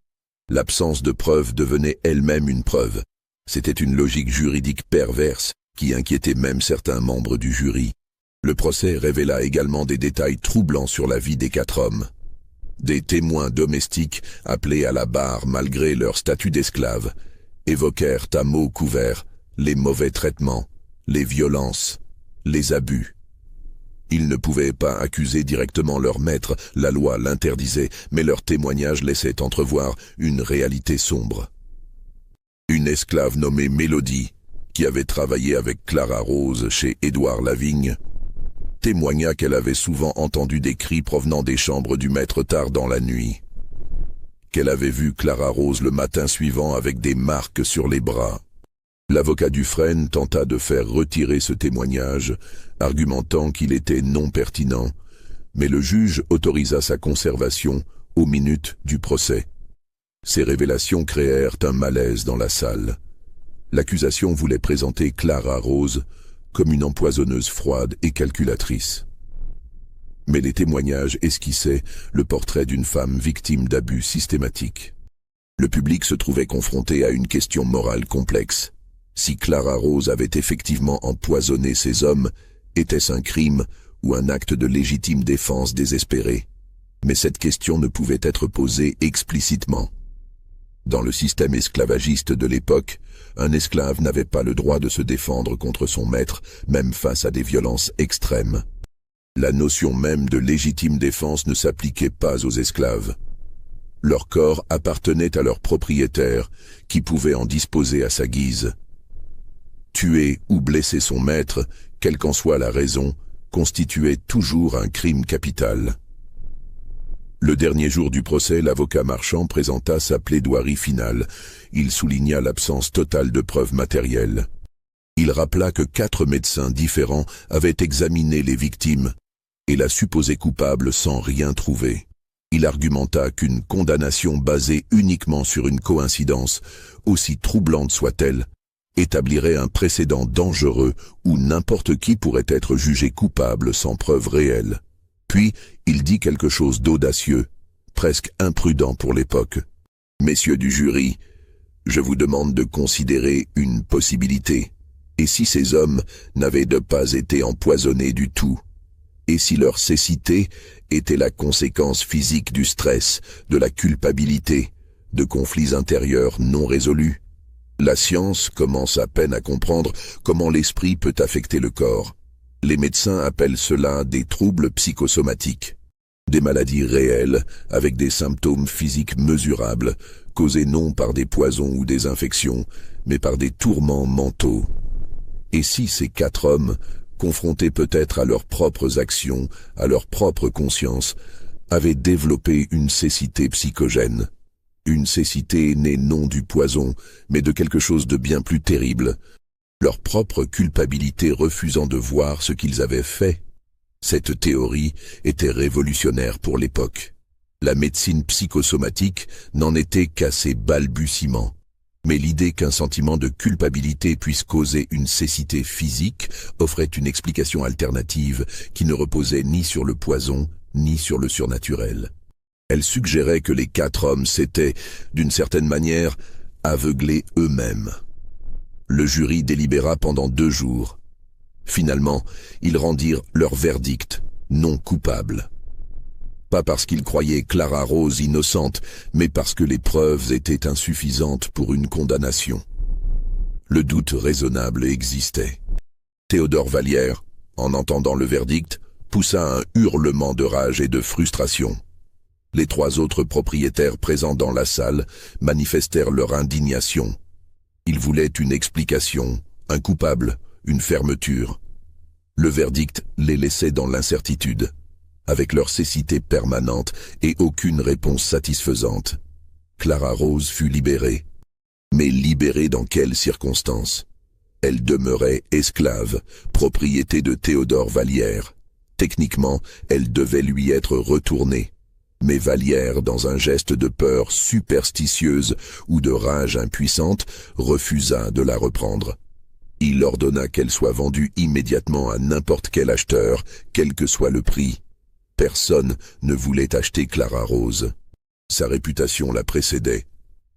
Speaker 1: L'absence de preuve devenait elle-même une preuve. C'était une logique juridique perverse qui inquiétait même certains membres du jury. Le procès révéla également des détails troublants sur la vie des 4 hommes. Des témoins domestiques, appelés à la barre malgré leur statut d'esclaves, évoquèrent à mots couverts les mauvais traitements, les violences, les abus. Ils ne pouvaient pas accuser directement leur maître, la loi l'interdisait, mais leurs témoignages laissaient entrevoir une réalité sombre. Une esclave nommée Mélodie, qui avait travaillé avec Clara Rose chez Édouard Lavigne, témoigna qu'elle avait souvent entendu des cris provenant des chambres du maître tard dans la nuit, qu'elle avait vu Clara Rose le matin suivant avec des marques sur les bras. L'avocat Dufresne tenta de faire retirer ce témoignage, argumentant qu'il était non pertinent, mais le juge autorisa sa conservation aux minutes du procès. Ces révélations créèrent un malaise dans la salle. L'accusation voulait présenter Clara Rose comme une empoisonneuse froide et calculatrice. Mais les témoignages esquissaient le portrait d'une femme victime d'abus systématiques. Le public se trouvait confronté à une question morale complexe. Si Clara Rose avait effectivement empoisonné ces hommes, était-ce un crime ou un acte de légitime défense désespéré? Mais cette question ne pouvait être posée explicitement. Dans le système esclavagiste de l'époque, un esclave n'avait pas le droit de se défendre contre son maître, même face à des violences extrêmes. La notion même de légitime défense ne s'appliquait pas aux esclaves. Leur corps appartenait à leur propriétaire, qui pouvait en disposer à sa guise. Tuer ou blesser son maître, quelle qu'en soit la raison, constituait toujours un crime capital. Le dernier jour du procès, l'avocat Marchand présenta sa plaidoirie finale. Il souligna l'absence totale de preuves matérielles. Il rappela que 4 médecins différents avaient examiné les victimes et la supposée coupable sans rien trouver. Il argumenta qu'une condamnation basée uniquement sur une coïncidence, aussi troublante soit-elle, établirait un précédent dangereux où n'importe qui pourrait être jugé coupable sans preuve réelle. Puis, il dit quelque chose d'audacieux, presque imprudent pour l'époque. « Messieurs du jury, je vous demande de considérer une possibilité. Et si ces hommes n'avaient pas été empoisonnés du tout? Et si leur cécité était la conséquence physique du stress, de la culpabilité, de conflits intérieurs non résolus? La science commence à peine à comprendre comment l'esprit peut affecter le corps. Les médecins appellent cela des troubles psychosomatiques. Des maladies réelles, avec des symptômes physiques mesurables, causés non par des poisons ou des infections, mais par des tourments mentaux. Et si ces 4 hommes, confrontés peut-être à leurs propres actions, à leur propre conscience, avaient développé une cécité psychogène? Une cécité née non du poison, mais de quelque chose de bien plus terrible, leur propre culpabilité refusant de voir ce qu'ils avaient fait. Cette théorie était révolutionnaire pour l'époque. La médecine psychosomatique n'en était qu'à ses balbutiements. Mais l'idée qu'un sentiment de culpabilité puisse causer une cécité physique offrait une explication alternative qui ne reposait ni sur le poison, ni sur le surnaturel. Elle suggérait que les 4 hommes s'étaient, d'une certaine manière, aveuglés eux-mêmes. Le jury délibéra pendant 2 jours. Finalement, ils rendirent leur verdict non coupable. Pas parce qu'ils croyaient Clara Rose innocente, mais parce que les preuves étaient insuffisantes pour une condamnation. Le doute raisonnable existait. Théodore Vallière, en entendant le verdict, poussa un hurlement de rage et de frustration. Les 3 autres propriétaires présents dans la salle manifestèrent leur indignation. Ils voulaient une explication, un coupable, une fermeture. Le verdict les laissait dans l'incertitude, avec leur cécité permanente et aucune réponse satisfaisante. Clara Rose fut libérée. Mais libérée dans quelles circonstances? Elle demeurait esclave, propriété de Théodore Vallière. Techniquement, elle devait lui être retournée. Mais Vallière, dans un geste de peur superstitieuse ou de rage impuissante, refusa de la reprendre. Il ordonna qu'elle soit vendue immédiatement à n'importe quel acheteur, quel que soit le prix. Personne ne voulait acheter Clara Rose. Sa réputation la précédait.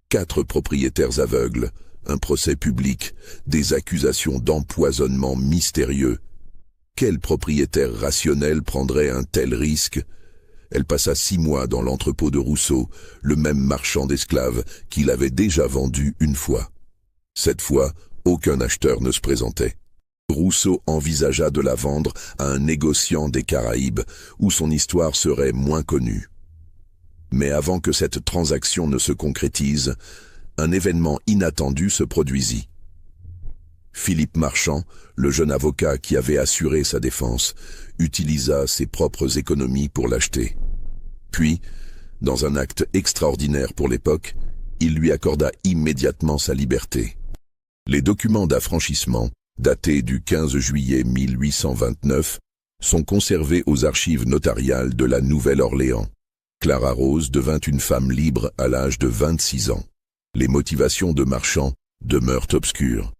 Speaker 1: 4 propriétaires aveugles, un procès public, des accusations d'empoisonnement mystérieux. Quel propriétaire rationnel prendrait un tel risque? Elle passa 6 mois dans l'entrepôt de Rousseau, le même marchand d'esclaves qui l'avait déjà vendu une fois. Cette fois, aucun acheteur ne se présentait. Rousseau envisagea de la vendre à un négociant des Caraïbes, où son histoire serait moins connue. Mais avant que cette transaction ne se concrétise, un événement inattendu se produisit. Philippe Marchand, le jeune avocat qui avait assuré sa défense, utilisa ses propres économies pour l'acheter. Puis, dans un acte extraordinaire pour l'époque, il lui accorda immédiatement sa liberté. Les documents d'affranchissement, datés du 15 juillet 1829, sont conservés aux archives notariales de la Nouvelle-Orléans. Clara Rose devint une femme libre à l'âge de 26 ans. Les motivations de Marchand demeurent obscures.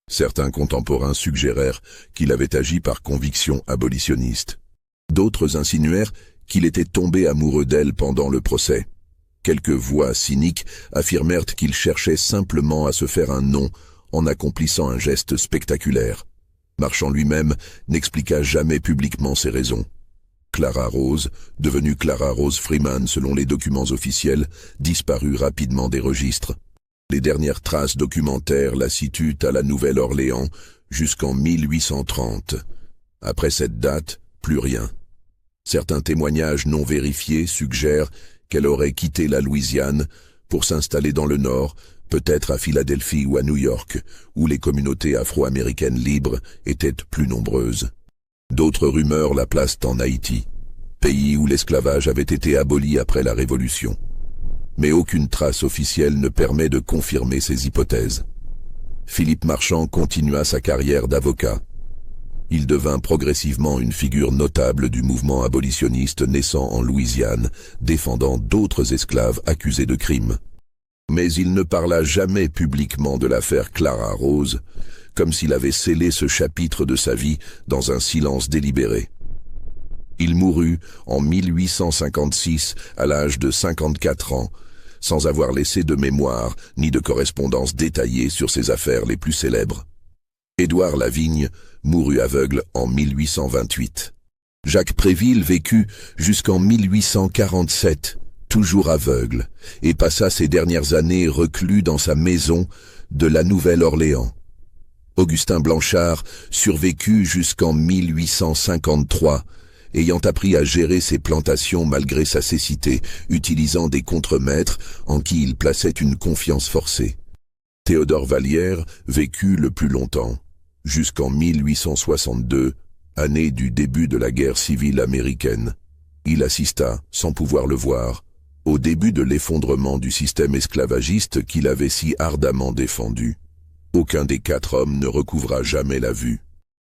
Speaker 1: Certains contemporains suggérèrent qu'il avait agi par conviction abolitionniste. D'autres insinuèrent qu'il était tombé amoureux d'elle pendant le procès. Quelques voix cyniques affirmèrent qu'il cherchait simplement à se faire un nom en accomplissant un geste spectaculaire. Marchand lui-même n'expliqua jamais publiquement ses raisons. Clara Rose, devenue Clara Rose Freeman selon les documents officiels, disparut rapidement des registres. Les dernières traces documentaires la situent à la Nouvelle-Orléans jusqu'en 1830. Après cette date, plus rien. Certains témoignages non vérifiés suggèrent qu'elle aurait quitté la Louisiane pour s'installer dans le Nord, peut-être à Philadelphie ou à New York, où les communautés afro-américaines libres étaient plus nombreuses. D'autres rumeurs la placent en Haïti, pays où l'esclavage avait été aboli après la Révolution. Mais aucune trace officielle ne permet de confirmer ces hypothèses. Philippe Marchand continua sa carrière d'avocat. Il devint progressivement une figure notable du mouvement abolitionniste naissant en Louisiane, défendant d'autres esclaves accusés de crimes. Mais il ne parla jamais publiquement de l'affaire Clara Rose, comme s'il avait scellé ce chapitre de sa vie dans un silence délibéré. Il mourut en 1856 à l'âge de 54 ans, sans avoir laissé de mémoire ni de correspondance détaillée sur ses affaires les plus célèbres. Édouard Lavigne mourut aveugle en 1828. Jacques Préville vécut jusqu'en 1847, toujours aveugle, et passa ses dernières années reclus dans sa maison de la Nouvelle-Orléans. Augustin Blanchard survécut jusqu'en 1853, ayant appris à gérer ses plantations malgré sa cécité, utilisant des contremaîtres en qui il plaçait une confiance forcée. Théodore Vallière vécut le plus longtemps, jusqu'en 1862, année du début de la guerre civile américaine. Il assista, sans pouvoir le voir, au début de l'effondrement du système esclavagiste qu'il avait si ardemment défendu. Aucun des 4 hommes ne recouvra jamais la vue.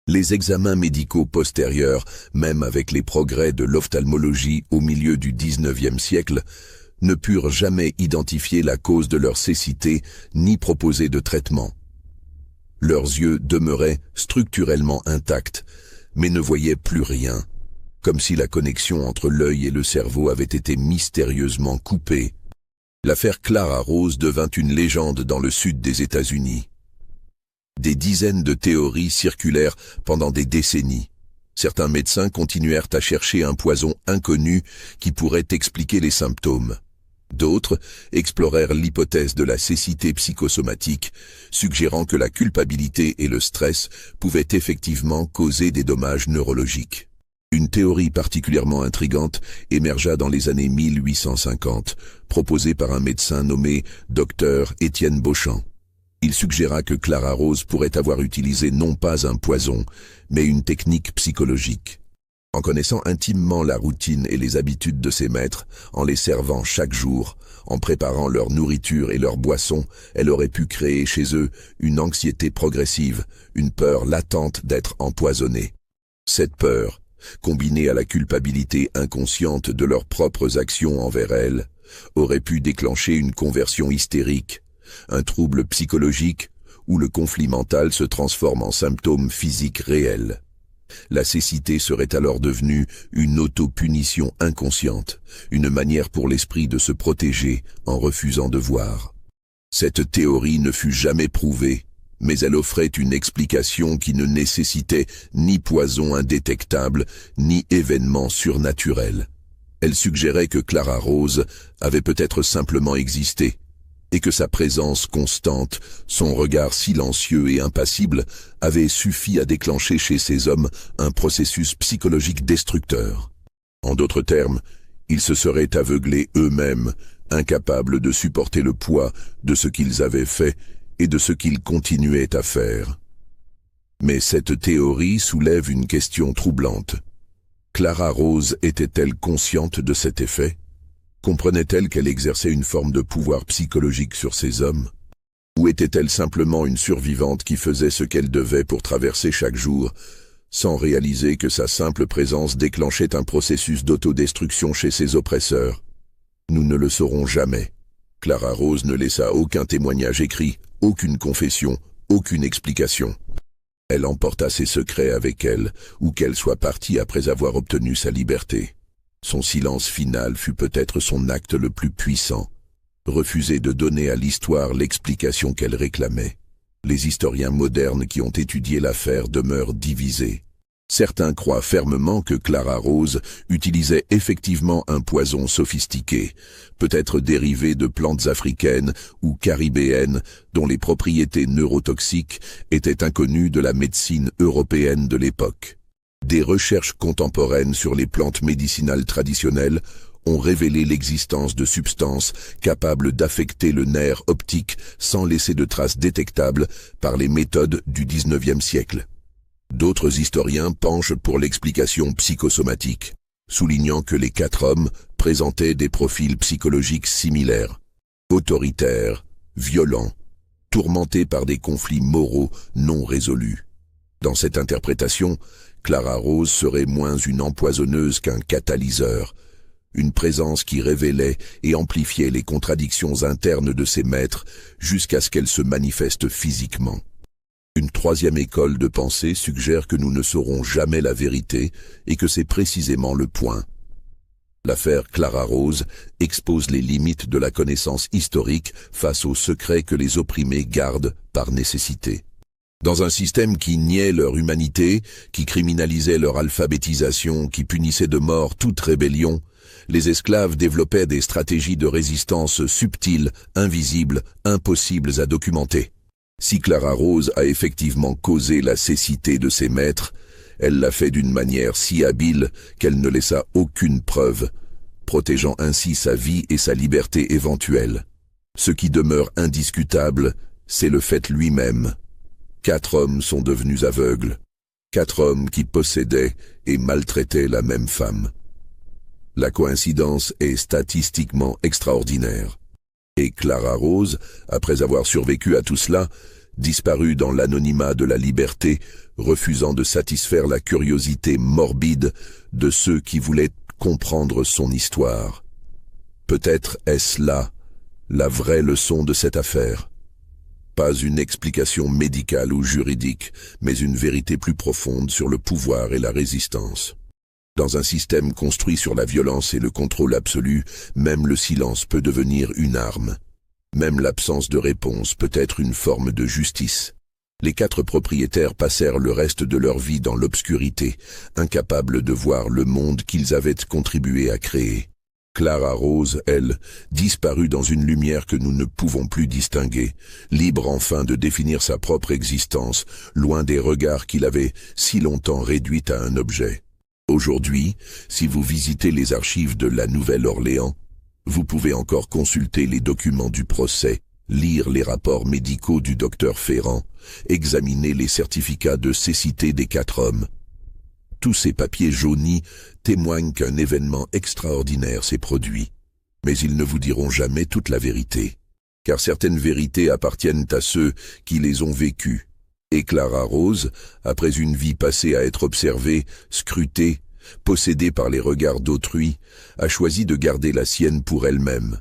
Speaker 1: Les examens médicaux postérieurs, même avec les progrès de l'ophtalmologie au milieu du XIXe siècle, ne purent jamais identifier la cause de leur cécité ni proposer de traitement. Leurs yeux demeuraient structurellement intacts, mais ne voyaient plus rien, comme si la connexion entre l'œil et le cerveau avait été mystérieusement coupée. L'affaire Clara Rose devint une légende dans le sud des États-Unis. Des dizaines de théories circulèrent pendant des décennies. Certains médecins continuèrent à chercher un poison inconnu qui pourrait expliquer les symptômes. D'autres explorèrent l'hypothèse de la cécité psychosomatique, suggérant que la culpabilité et le stress pouvaient effectivement causer des dommages neurologiques. Une théorie particulièrement intrigante émergea dans les années 1850, proposée par un médecin nommé Dr Étienne Beauchamp. Il suggéra que Clara Rose pourrait avoir utilisé non pas un poison, mais une technique psychologique. En connaissant intimement la routine et les habitudes de ses maîtres, en les servant chaque jour, en préparant leur nourriture et leurs boissons, elle aurait pu créer chez eux une anxiété progressive, une peur latente d'être empoisonnée. Cette peur, combinée à la culpabilité inconsciente de leurs propres actions envers elle, aurait pu déclencher une conversion hystérique, un trouble psychologique où le conflit mental se transforme en symptômes physiques réels. La cécité serait alors devenue une auto-punition inconsciente, une manière pour l'esprit de se protéger en refusant de voir. Cette théorie ne fut jamais prouvée, mais elle offrait une explication qui ne nécessitait ni poison indétectable, ni événement surnaturel. Elle suggérait que Clara Rose avait peut-être simplement existé, et que sa présence constante, son regard silencieux et impassible, avait suffi à déclencher chez ces hommes un processus psychologique destructeur. En d'autres termes, ils se seraient aveuglés eux-mêmes, incapables de supporter le poids de ce qu'ils avaient fait et de ce qu'ils continuaient à faire. Mais cette théorie soulève une question troublante. Clara Rose était-elle consciente de cet effet ? Comprenait-elle qu'elle exerçait une forme de pouvoir psychologique sur ces hommes? Ou était-elle simplement une survivante qui faisait ce qu'elle devait pour traverser chaque jour, sans réaliser que sa simple présence déclenchait un processus d'autodestruction chez ses oppresseurs? Nous ne le saurons jamais. Clara Rose ne laissa aucun témoignage écrit, aucune confession, aucune explication. Elle emporta ses secrets avec elle, ou qu'elle soit partie après avoir obtenu sa liberté. Son silence final fut peut-être son acte le plus puissant, refuser de donner à l'histoire l'explication qu'elle réclamait. Les historiens modernes qui ont étudié l'affaire demeurent divisés. Certains croient fermement que Clara Rose utilisait effectivement un poison sophistiqué, peut-être dérivé de plantes africaines ou caribéennes dont les propriétés neurotoxiques étaient inconnues de la médecine européenne de l'époque. Des recherches contemporaines sur les plantes médicinales traditionnelles ont révélé l'existence de substances capables d'affecter le nerf optique sans laisser de traces détectables par les méthodes du XIXe siècle. D'autres historiens penchent pour l'explication psychosomatique, soulignant que les 4 hommes présentaient des profils psychologiques similaires, autoritaires, violents, tourmentés par des conflits moraux non résolus. Dans cette interprétation, Clara Rose serait moins une empoisonneuse qu'un catalyseur, une présence qui révélait et amplifiait les contradictions internes de ses maîtres jusqu'à ce qu'elles se manifestent physiquement. Une troisième école de pensée suggère que nous ne saurons jamais la vérité et que c'est précisément le point. L'affaire Clara Rose expose les limites de la connaissance historique face aux secrets que les opprimés gardent par nécessité. Dans un système qui niait leur humanité, qui criminalisait leur alphabétisation, qui punissait de mort toute rébellion, les esclaves développaient des stratégies de résistance subtiles, invisibles, impossibles à documenter. Si Clara Rose a effectivement causé la cécité de ses maîtres, elle l'a fait d'une manière si habile qu'elle ne laissa aucune preuve, protégeant ainsi sa vie et sa liberté éventuelle. Ce qui demeure indiscutable, c'est le fait lui-même. 4 hommes sont devenus aveugles, 4 hommes qui possédaient et maltraitaient la même femme. La coïncidence est statistiquement extraordinaire. Et Clara Rose, après avoir survécu à tout cela, disparut dans l'anonymat de la liberté refusant de satisfaire la curiosité morbide de ceux qui voulaient comprendre son histoire. Peut-être est-ce là la vraie leçon de cette affaire. Pas une explication médicale ou juridique, mais une vérité plus profonde sur le pouvoir et la résistance. Dans un système construit sur la violence et le contrôle absolu, même le silence peut devenir une arme. Même l'absence de réponse peut être une forme de justice. Les 4 propriétaires passèrent le reste de leur vie dans l'obscurité, incapables de voir le monde qu'ils avaient contribué à créer. Clara Rose, elle, disparut dans une lumière que nous ne pouvons plus distinguer, libre enfin de définir sa propre existence, loin des regards qui l'avaient si longtemps réduite à un objet. Aujourd'hui, si vous visitez les archives de la Nouvelle-Orléans, vous pouvez encore consulter les documents du procès, lire les rapports médicaux du docteur Ferrand, examiner les certificats de cécité des 4 hommes. Tous ces papiers jaunis témoignent qu'un événement extraordinaire s'est produit. Mais ils ne vous diront jamais toute la vérité, car certaines vérités appartiennent à ceux qui les ont vécues. Et Clara Rose, après une vie passée à être observée, scrutée, possédée par les regards d'autrui, a choisi de garder la sienne pour elle-même.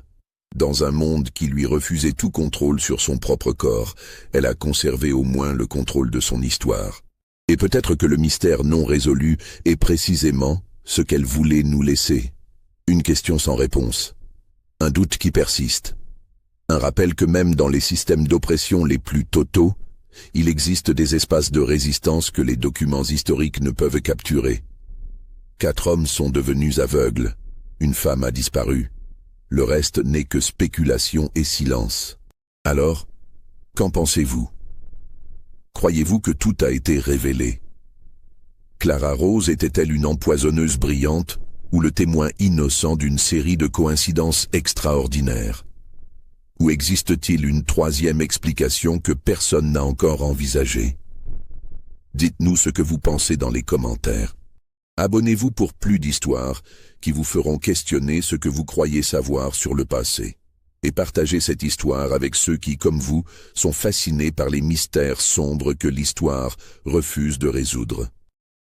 Speaker 1: Dans un monde qui lui refusait tout contrôle sur son propre corps, elle a conservé au moins le contrôle de son histoire. Et peut-être que le mystère non résolu est précisément ce qu'elle voulait nous laisser. Une question sans réponse. Un doute qui persiste. Un rappel que même dans les systèmes d'oppression les plus totaux, il existe des espaces de résistance que les documents historiques ne peuvent capturer. 4 hommes sont devenus aveugles. Une femme a disparu. Le reste n'est que spéculation et silence. Alors, qu'en pensez-vous? Croyez-vous que tout a été révélé? Clara Rose était-elle une empoisonneuse brillante ou le témoin innocent d'une série de coïncidences extraordinaires? Ou existe-t-il une 3e explication que personne n'a encore envisagée? Dites-nous ce que vous pensez dans les commentaires. Abonnez-vous pour plus d'histoires qui vous feront questionner ce que vous croyez savoir sur le passé. Et partagez cette histoire avec ceux qui, comme vous, sont fascinés par les mystères sombres que l'histoire refuse de résoudre.